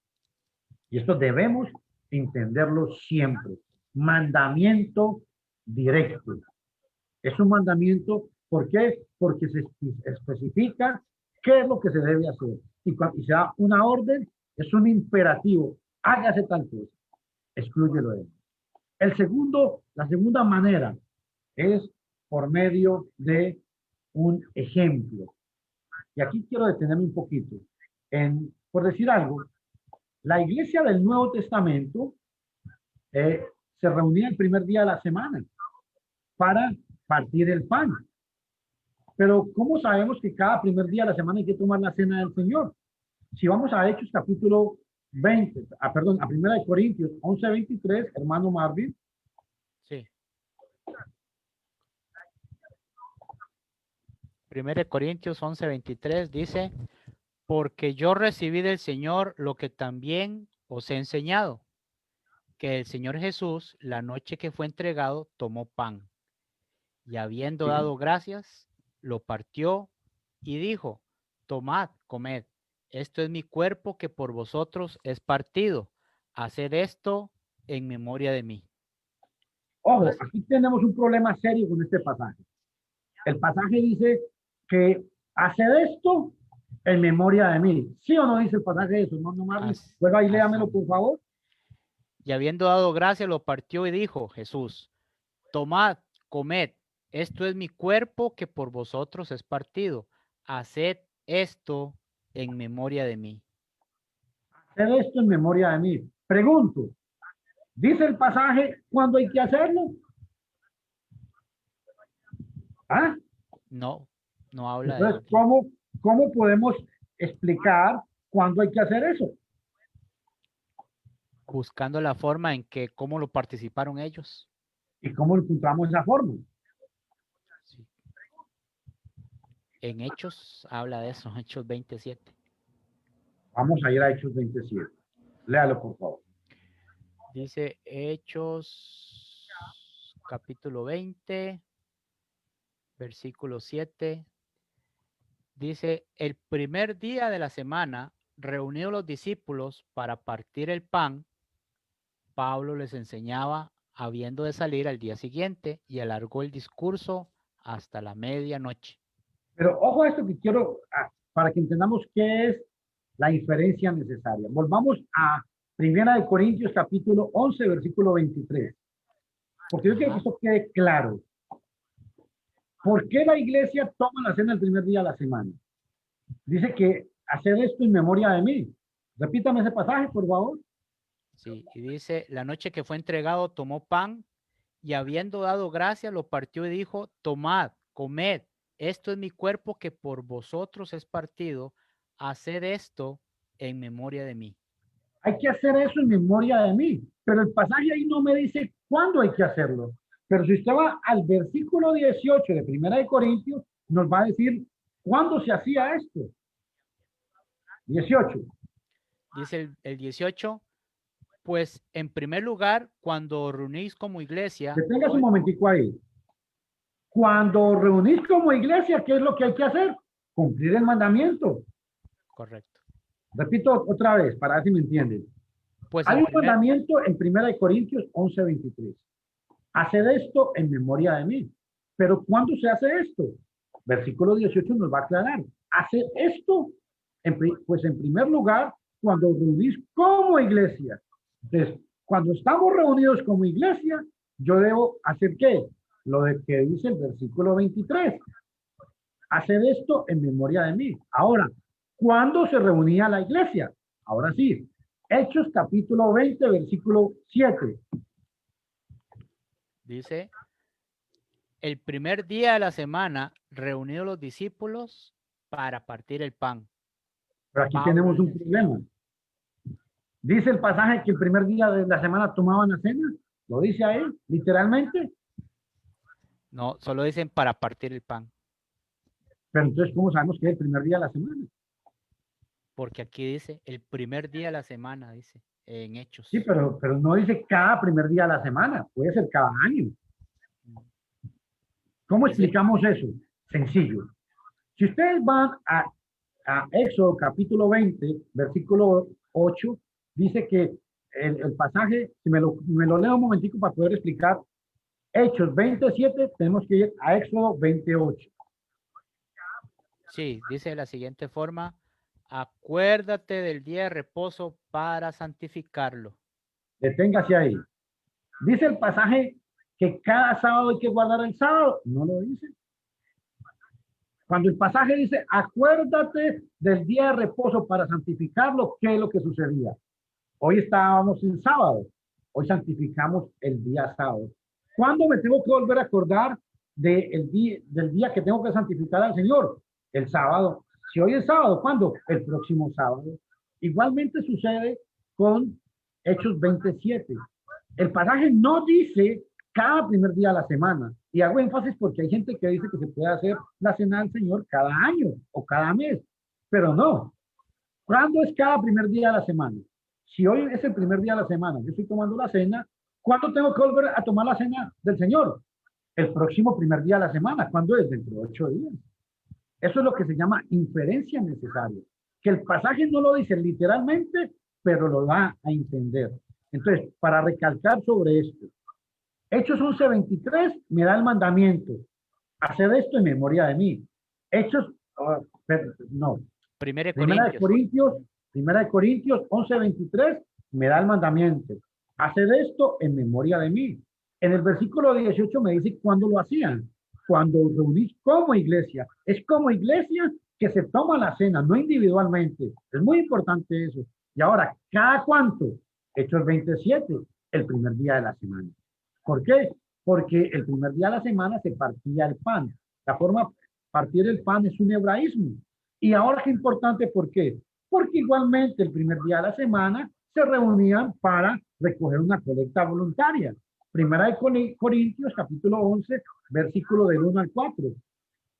Y esto debemos entenderlo siempre. Mandamiento directo. Es un mandamiento, ¿por qué? Porque se especifica qué es lo que se debe hacer. Y se da una orden, es un imperativo. Hágase tal cosa. Excluye lo demás. La segunda manera es por medio de un ejemplo. Y aquí quiero detenerme un poquito. Por decir algo, la iglesia del Nuevo Testamento se reunía el primer día de la semana para partir el pan. Pero ¿cómo sabemos que cada primer día de la semana hay que tomar la cena del Señor? Si vamos a Hechos capítulo 20, perdón, a 1 Corintios 11:23, hermano Marvin. Sí. 1 Corintios 11:23 dice, porque yo recibí del Señor lo que también os he enseñado, que el Señor Jesús, la noche que fue entregado, tomó pan y habiendo dado gracias, lo partió y dijo, tomad, comed, esto es mi cuerpo que por vosotros es partido, haced esto en memoria de mí. Ojo, Así. aquí tenemos un problema serio con este pasaje. El pasaje dice que haced esto en memoria de mí. ¿Sí o no dice el pasaje eso? No, Marley. Vuelva y léamelo, por favor. Y habiendo dado gracia, lo partió y dijo Jesús: tomad, comed, esto es mi cuerpo que por vosotros es partido. Haced esto en memoria de mí. Haced esto en memoria de mí. Pregunto, ¿dice el pasaje cuándo hay que hacerlo? ¿Ah? No, no habla Entonces, de... ¿cómo podemos explicar cuándo hay que hacer eso? Buscando la forma en que, cómo lo participaron ellos. ¿Y cómo encontramos esa forma? Sí. En Hechos habla de eso, Hechos 27. Vamos a ir a Hechos 27. Léalo, por favor. Dice Hechos capítulo 20, versículo 7. Dice, el primer día de la semana, reunidos los discípulos para partir el pan, Pablo les enseñaba habiendo de salir al día siguiente y alargó el discurso hasta la medianoche. Pero ojo a esto que quiero, para que entendamos qué es la inferencia necesaria. Volvamos a 1 Corintios capítulo 11, versículo 23. Porque yo quiero que esto quede claro. ¿Por qué la iglesia toma la cena el primer día de la semana? Dice que hacer esto en memoria de mí. Repítame ese pasaje, por favor. Sí, y dice, la noche que fue entregado tomó pan y habiendo dado gracias lo partió y dijo, tomad, comed, esto es mi cuerpo que por vosotros es partido, haced esto en memoria de mí. Hay que hacer eso en memoria de mí, pero el pasaje ahí no me dice cuándo hay que hacerlo. Pero si usted va al versículo 18 de 1 Corintios, nos va a decir cuándo se hacía esto. 18. Dice el 18, pues en primer lugar, cuando reunís como iglesia... Detengas un momentico ahí. Cuando reunís como iglesia, ¿qué es lo que hay que hacer? Cumplir el mandamiento. Correcto. Repito otra vez, para ver si me entienden. Pues Hay un mandamiento en 1 Corintios 11:23. Haced esto en memoria de mí. Pero ¿cuándo se hace esto? Versículo 18 nos va a aclarar. Haced esto, pues en primer lugar, cuando reunís como iglesia. Entonces, cuando estamos reunidos como iglesia, yo debo hacer ¿qué? Lo de que dice el versículo 23. Haced esto en memoria de mí. Ahora, ¿cuándo se reunía la iglesia? Ahora sí. Hechos capítulo 20, versículo 7. Dice, el primer día de la semana, reunidos los discípulos para partir el pan. Pero aquí tenemos un problema. Dice el pasaje que el primer día de la semana tomaban la cena. ¿Lo dice ahí, literalmente? No, solo dicen para partir el pan. Pero entonces, ¿cómo sabemos que es el primer día de la semana? Porque aquí dice el primer día de la semana, dice, en Hechos. Sí, pero no dice cada primer día de la semana. Puede ser cada año. ¿Cómo explicamos eso? Sencillo. Si ustedes van a Éxodo capítulo 20, versículo 8, dice que el pasaje, si me lo leo un momentico para poder explicar, Hechos 27, tenemos que ir a Éxodo 28. Sí, dice de la siguiente forma, acuérdate del día de reposo para santificarlo. Deténgase ahí. ¿Dice el pasaje que cada sábado hay que guardar el sábado? No lo dice. Cuando el pasaje dice, acuérdate del día de reposo para santificarlo, ¿qué es lo que sucedía? Hoy estábamos en sábado. Hoy santificamos el día sábado. ¿Cuándo me tengo que volver a acordar del día que tengo que santificar al Señor? El sábado. Si hoy es sábado, ¿cuándo? El próximo sábado. Igualmente sucede con Hechos 27. El pasaje no dice cada primer día de la semana. Y hago énfasis porque hay gente que dice que se puede hacer la cena del Señor cada año o cada mes. Pero no. ¿Cuándo es cada primer día de la semana? Si hoy es el primer día de la semana, yo estoy tomando la cena, ¿cuándo tengo que volver a tomar la cena del Señor? El próximo primer día de la semana. ¿Cuándo es? Dentro de 8 días. Eso es lo que se llama inferencia necesaria. Que el pasaje no lo dice literalmente, pero lo da a entender. Entonces, para recalcar sobre esto, Hechos 11:23 me da el mandamiento. Hacer esto en memoria de mí. Hechos, no. Primera de Primera de Corintios. Corintios, Primera de Corintios 11:23 me da el mandamiento. Haced esto en memoria de mí. En el versículo 18 me dice cuándo lo hacían. Cuando os reunís como iglesia. Es como iglesia que se toma la cena, no individualmente. Es muy importante eso. Y ahora, ¿cada cuánto? Hechos 27, el primer día de la semana. ¿Por qué? Porque el primer día de la semana se partía el pan. La forma de partir el pan es un hebraísmo. Y ahora qué importante, ¿por qué? Porque igualmente el primer día de la semana se reunían para recoger una colecta voluntaria. Primera de Corintios, capítulo 11, versículo del 1 al 4.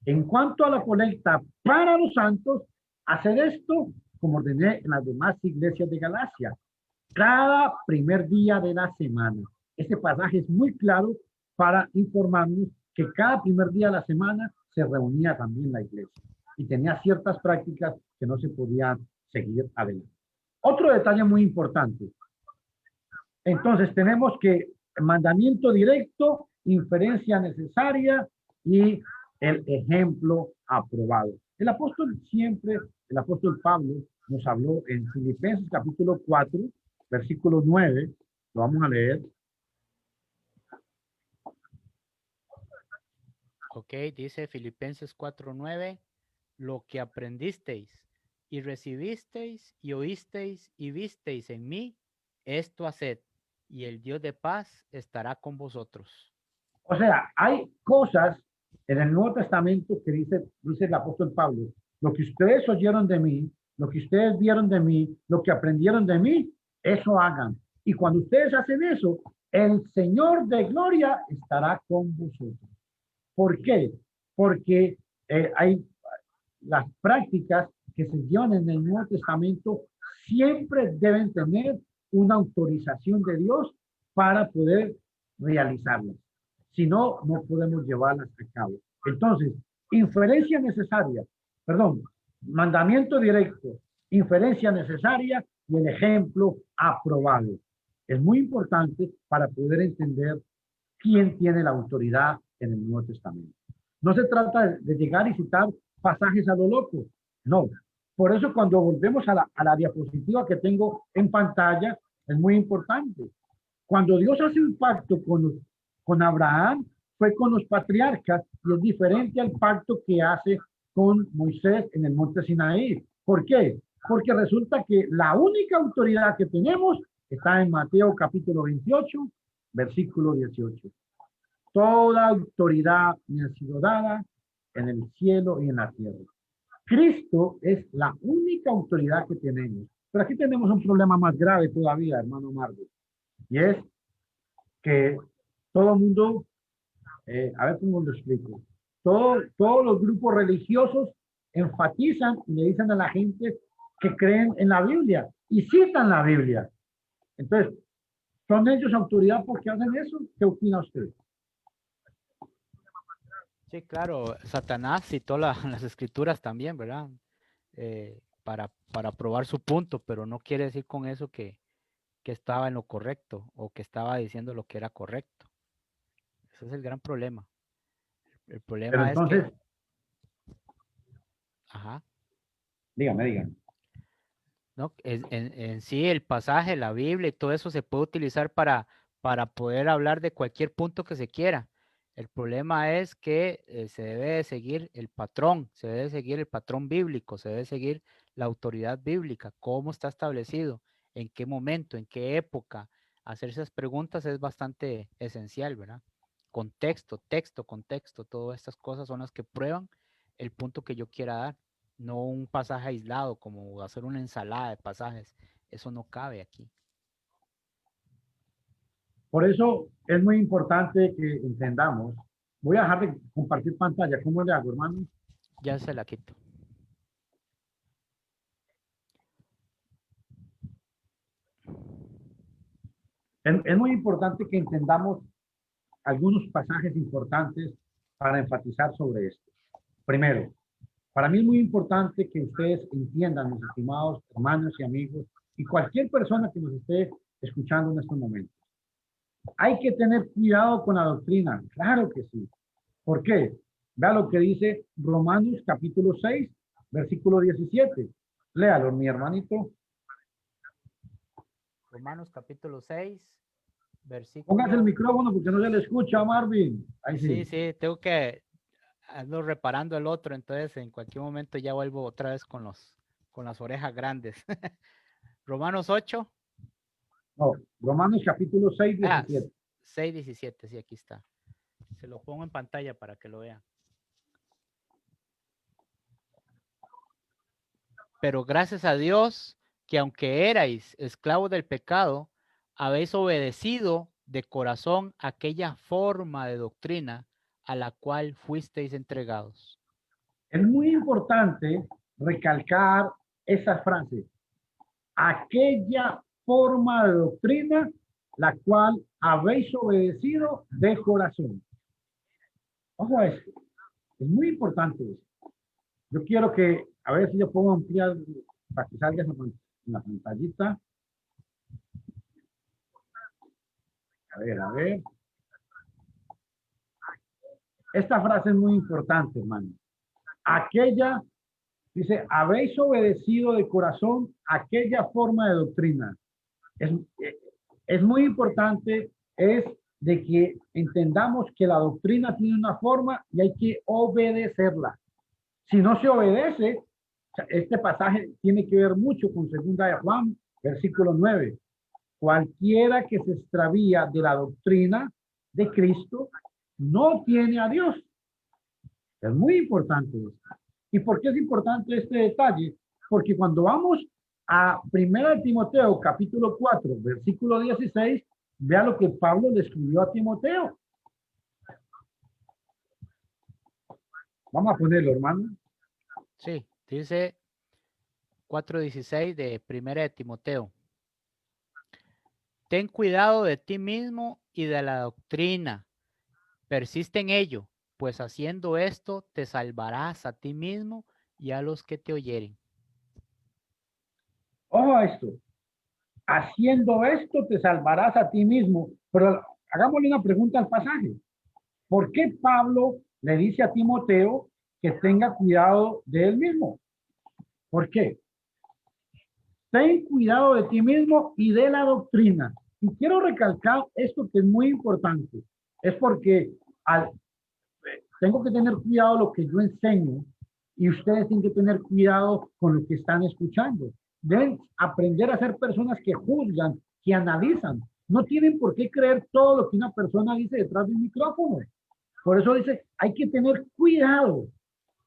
En cuanto a la colecta para los santos, hacer esto como ordené en las demás iglesias de Galacia, cada primer día de la semana. Este pasaje es muy claro para informarnos que cada primer día de la semana se reunía también la iglesia y tenía ciertas prácticas que no se podían seguir adelante. Otro detalle muy importante. Entonces tenemos que mandamiento directo, inferencia necesaria y el ejemplo aprobado. El apóstol Pablo nos habló en Filipenses capítulo 4, versículo 9, lo vamos a leer. Ok, dice Filipenses 4:9, lo que aprendisteis y recibisteis y oísteis y visteis en mí, esto haced, y el Dios de paz estará con vosotros. O sea, hay cosas en el Nuevo Testamento que dice el apóstol Pablo, lo que ustedes oyeron de mí, lo que ustedes vieron de mí, lo que aprendieron de mí, eso hagan. Y cuando ustedes hacen eso, el Señor de gloria estará con vosotros. ¿Por qué? Porque hay las prácticas que se llevan en el Nuevo Testamento siempre deben tener una autorización de Dios para poder realizarlas. Si no, no podemos llevarlas a cabo. Entonces, inferencia necesaria, perdón, mandamiento directo, inferencia necesaria y el ejemplo aprobado. Es muy importante para poder entender quién tiene la autoridad en el Nuevo Testamento. No se trata de llegar y citar pasajes a lo loco, no. Por eso cuando volvemos a la diapositiva que tengo en pantalla, es muy importante. Cuando Dios hace un pacto con Abraham, fue con los patriarcas y es diferente al pacto que hace con Moisés en el monte Sinaí. ¿Por qué? Porque resulta que la única autoridad que tenemos está en Mateo capítulo 28, versículo 18. Toda autoridad me ha sido dada en el cielo y en la tierra. Cristo es la única autoridad que tenemos. Pero aquí tenemos un problema más grave todavía, hermano Margo. Y es que todo el mundo, a ver cómo lo explico, todos los grupos religiosos enfatizan y le dicen a la gente que creen en la Biblia y citan la Biblia. Entonces, ¿son ellos autoridad porque hacen eso? ¿Qué opina usted? Sí, claro, Satanás citó las escrituras también, ¿verdad? Para probar su punto, pero no quiere decir con eso que estaba en lo correcto o que estaba diciendo lo que era correcto. Ese es el gran problema. El Pero problema es entonces, que, ajá, dígame. ¿no? En sí el pasaje, la Biblia y todo eso se puede utilizar para poder hablar de cualquier punto que se quiera. El problema es que se debe de seguir el patrón, se debe seguir el patrón bíblico, se debe seguir la autoridad bíblica, cómo está establecido, en qué momento, en qué época. Hacer esas preguntas es bastante esencial, ¿verdad? Contexto, texto, contexto, todas estas cosas son las que prueban el punto que yo quiera dar, no un pasaje aislado, como hacer una ensalada de pasajes. Eso no cabe aquí. Por eso es muy importante que entendamos. Voy a dejar de compartir pantalla. ¿Cómo le hago, hermano? Ya se la quito. Es muy importante que entendamos algunos pasajes importantes para enfatizar sobre esto. Primero, para mí es muy importante que ustedes entiendan, mis estimados hermanos y amigos, y cualquier persona que nos esté escuchando en estos momentos. Hay que tener cuidado con la doctrina, claro que sí. ¿Por qué? Vea lo que dice Romanos capítulo 6, versículo 17. Léalo, mi hermanito. Romanos capítulo 6, Póngase el versículo... micrófono porque no se le escucha, Marvin. Ahí Sí, sí. sí, tengo que... Ando reparando el otro, entonces en cualquier momento ya vuelvo otra vez con las orejas grandes. Romanos 8, No, Romanos capítulo 6, ah, 17. 6, 17, sí, aquí está. Se lo pongo en pantalla para que lo vean. Pero gracias a Dios que aunque erais esclavos del pecado, habéis obedecido de corazón aquella forma de doctrina a la cual fuisteis entregados. Es muy importante recalcar esa frase. Aquella forma de doctrina la cual habéis obedecido de corazón. Ojo a esto. Es muy importante eso. Yo quiero que, a ver si yo puedo ampliar para que salga en la pantallita. A ver, a ver. Esta frase es muy importante, hermano. Aquella, dice, habéis obedecido de corazón aquella forma de doctrina. Es, es muy importante, es de que entendamos que la doctrina tiene una forma y hay que obedecerla. Si no se obedece, este pasaje tiene que ver mucho con 2 Juan, versículo 9. Cualquiera que se extravía de la doctrina de Cristo no tiene a Dios. Es muy importante esto. ¿Y por qué es importante este detalle? Porque cuando vamos a 1 Timoteo, capítulo 4, versículo 16, vea lo que Pablo le escribió a Timoteo. Vamos a ponerlo, hermano. Sí, dice 4:16 de 1 de Timoteo. Ten cuidado de ti mismo y de la doctrina. Persiste en ello, pues haciendo esto te salvarás a ti mismo y a los que te oyeren. Ojo a esto. Haciendo esto te salvarás a ti mismo. Pero hagámosle una pregunta al pasaje. ¿Por qué Pablo le dice a Timoteo que tenga cuidado de él mismo? ¿Por qué? Ten cuidado de ti mismo y de la doctrina. Y quiero recalcar esto que es muy importante. Es porque tengo que tener cuidado lo que yo enseño y ustedes tienen que tener cuidado con lo que están escuchando. Deben aprender a ser personas que juzgan, que analizan. No tienen por qué creer todo lo que una persona dice detrás de un micrófono. Por eso dice, hay que tener cuidado,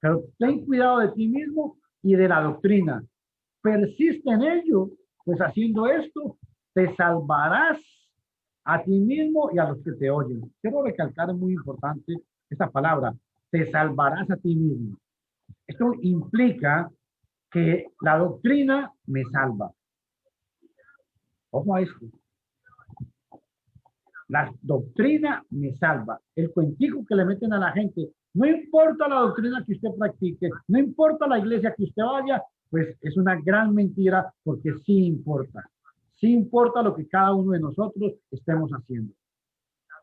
pero ten cuidado de ti mismo y de la doctrina. Persiste en ello, pues haciendo esto, te salvarás a ti mismo y a los que te oyen. Quiero recalcar, es muy importante esta palabra, te salvarás a ti mismo. Esto implica que la doctrina me salva. Ojo a esto. La doctrina me salva. El cuentico que le meten a la gente, no importa la doctrina que usted practique, no importa la iglesia que usted vaya, pues es una gran mentira porque sí importa. Sí importa lo que cada uno de nosotros estemos haciendo.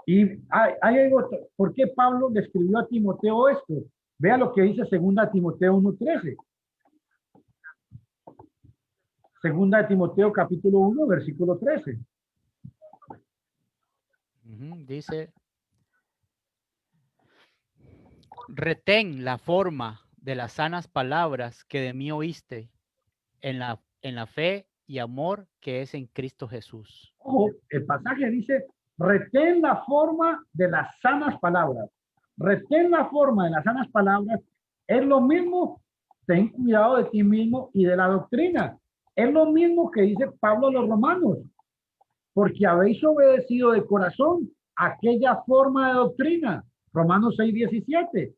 Y hay algo, ¿por qué Pablo le escribió a Timoteo esto? Vea lo que dice 2 Timoteo 1:13. 2 Timoteo capítulo 1, versículo 13. Dice, retén la forma de las sanas palabras que de mí oíste en la fe y amor que es en Cristo Jesús. Ojo, el pasaje dice, retén la forma de las sanas palabras. Retén la forma de las sanas palabras. Es lo mismo, ten cuidado de ti mismo y de la doctrina. Es lo mismo que dice Pablo a los romanos, porque habéis obedecido de corazón aquella forma de doctrina. Romanos 6:17.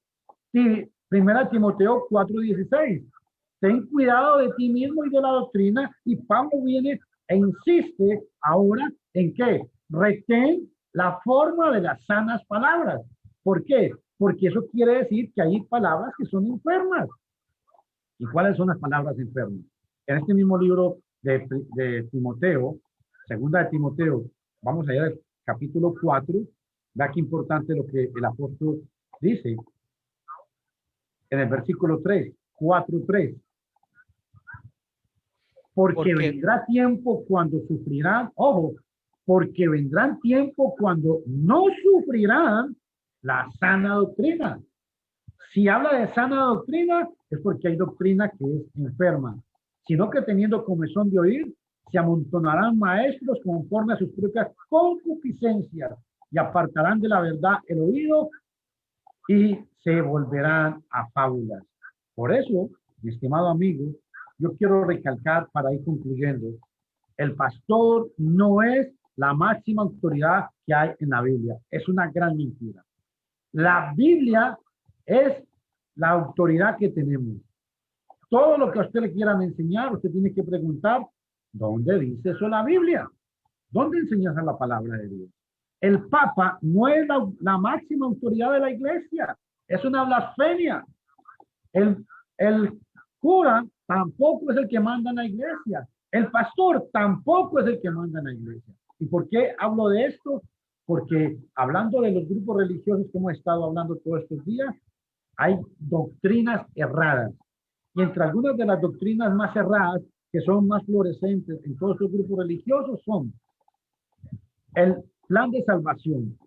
Y 1 Timoteo 4:16. Ten cuidado de ti mismo y de la doctrina. Y Pablo viene e insiste ahora en que retén la forma de las sanas palabras. ¿Por qué? Porque eso quiere decir que hay palabras que son enfermas. ¿Y cuáles son las palabras enfermas? En este mismo libro de Timoteo, 2 Timoteo, vamos a ir al capítulo 4, vea qué importante lo que el apóstol dice en el versículo 3. 4:3. Porque vendrá tiempo cuando sufrirán, ojo, porque vendrán tiempo cuando no sufrirán la sana doctrina. Si habla de sana doctrina, es porque hay doctrina que es enferma, sino que teniendo comezón de oír, se amontonarán maestros conforme a sus propias concupiscencias y apartarán de la verdad el oído y se volverán a fábulas. Por eso, mi estimado amigo, yo quiero recalcar para ir concluyendo, el pastor no es la máxima autoridad que hay en la Biblia. Es una gran mentira. La Biblia es la autoridad que tenemos. Todo lo que a usted le quieran enseñar, usted tiene que preguntar, ¿dónde dice eso la Biblia? ¿Dónde enseña la palabra de Dios? El Papa no es la máxima autoridad de la iglesia. Es una blasfemia. El cura tampoco es el que manda en la iglesia. El pastor tampoco es el que manda en la iglesia. ¿Y por qué hablo de esto? Porque hablando de los grupos religiosos que hemos estado hablando todos estos días, hay doctrinas erradas. Y entre algunas de las doctrinas más erradas, que son más fluorescentes en todos los grupos religiosos, son el plan de salvación.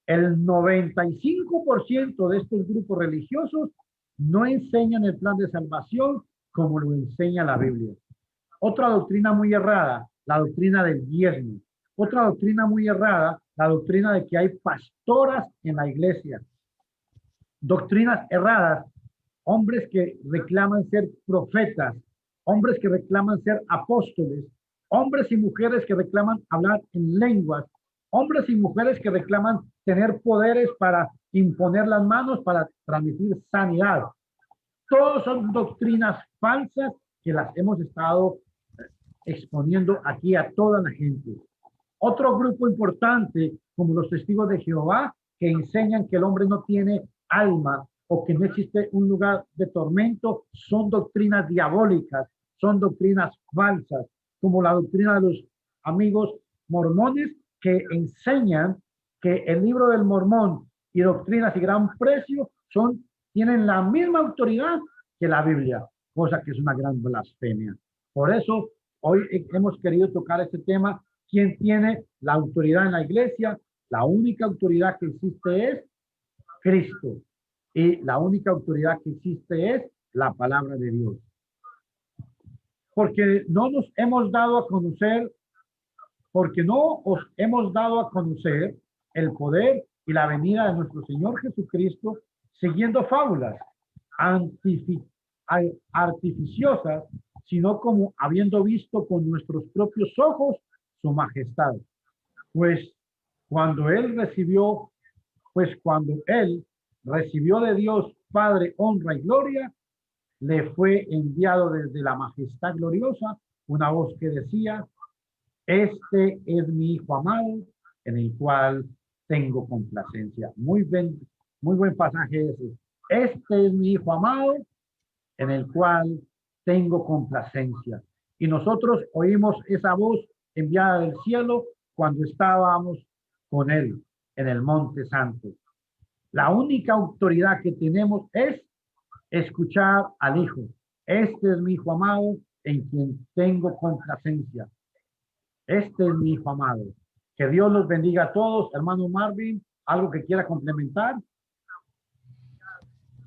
El 95% de estos grupos religiosos no enseñan el plan de salvación como lo enseña la Biblia. Otra doctrina muy errada, la doctrina del diezmo. Otra doctrina muy errada, la doctrina de que hay pastoras en la iglesia. Doctrinas erradas, hombres que reclaman ser profetas, hombres que reclaman ser apóstoles, hombres y mujeres que reclaman hablar en lenguas, hombres y mujeres que reclaman tener poderes para imponer las manos, para transmitir sanidad. Todos son doctrinas falsas que las hemos estado exponiendo aquí a toda la gente. Otro grupo importante, como los testigos de Jehová, que enseñan que el hombre no tiene alma o que no existe un lugar de tormento, son doctrinas diabólicas, son doctrinas falsas, como la doctrina de los amigos mormones que enseñan que el libro del Mormón y doctrinas y gran precio tienen la misma autoridad que la Biblia, cosa que es una gran blasfemia. Por eso hoy hemos querido tocar este tema. ¿Quién tiene la autoridad en la iglesia? La única autoridad que existe es Cristo. Y la única autoridad que existe es la palabra de Dios. Porque no nos hemos dado a conocer, porque no os hemos dado a conocer el poder y la venida de nuestro Señor Jesucristo siguiendo fábulas artificiosas, sino como habiendo visto con nuestros propios ojos su majestad. Pues cuando él recibió de Dios Padre honra y gloria, le fue enviado desde la majestad gloriosa una voz que decía: este es mi Hijo amado, en el cual tengo complacencia. Muy buen pasaje ese. Este es mi Hijo amado, en el cual tengo complacencia. Y nosotros oímos esa voz enviada del cielo cuando estábamos con él en el Monte Santo. La única autoridad que tenemos es escuchar al Hijo. Este es mi Hijo amado, en quien tengo complacencia. Este es mi Hijo amado. Que Dios los bendiga a todos. Hermano Marvin, ¿algo que quiera complementar?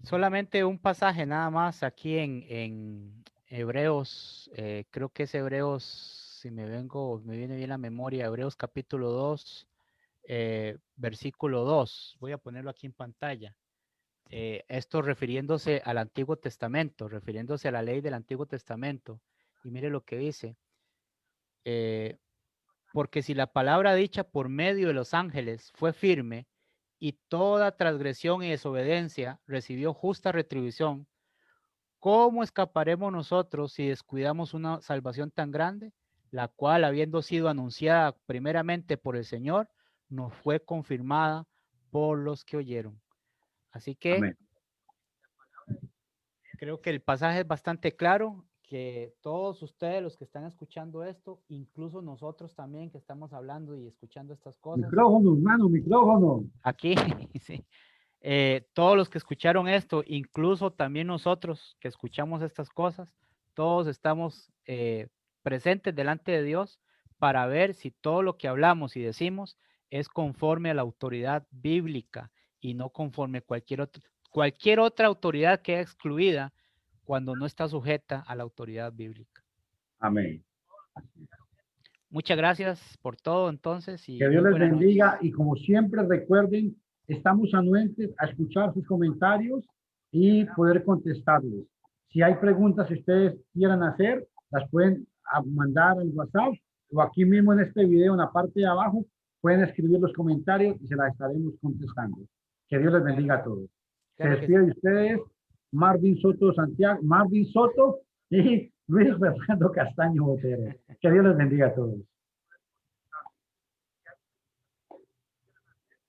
Solamente un pasaje nada más aquí en Hebreos, creo que es Hebreos, si me viene bien la memoria, Hebreos capítulo 2, versículo 2. Voy a ponerlo aquí en pantalla. Esto refiriéndose al Antiguo Testamento, refiriéndose a la ley del Antiguo Testamento. Y mire lo que dice. Porque si la palabra dicha por medio de los ángeles fue firme, y toda transgresión y desobediencia recibió justa retribución, ¿cómo escaparemos nosotros si descuidamos una salvación tan grande, la cual, habiendo sido anunciada primeramente por el Señor, nos fue confirmada por los que oyeron? Así que Amén. creo que el pasaje es bastante claro, que todos ustedes, los que están escuchando esto, incluso nosotros también que estamos hablando y escuchando estas cosas, Micrófono, hermano, micrófono. aquí, sí, todos los que escucharon esto, incluso también nosotros que escuchamos estas cosas, todos estamos presentes delante de Dios para ver si todo lo que hablamos y decimos es conforme a la autoridad bíblica y no conforme cualquier otra autoridad que es excluida cuando no está sujeta a la autoridad bíblica. Amén. Muchas gracias por todo entonces. Y que Dios muy les buenas bendiga noches. y como siempre recuerden, estamos anuentes a escuchar sus comentarios y poder contestarles. Si hay preguntas que ustedes quieran hacer, las pueden mandar al WhatsApp o aquí mismo en este video, en la parte de abajo, pueden escribir los comentarios y se las estaremos contestando. Que Dios les bendiga a todos. Claro Se que despide sí. de ustedes Marvin Soto Santiago, Marvin Soto y Luis Fernando Castaño Botero. Que Dios les bendiga a todos.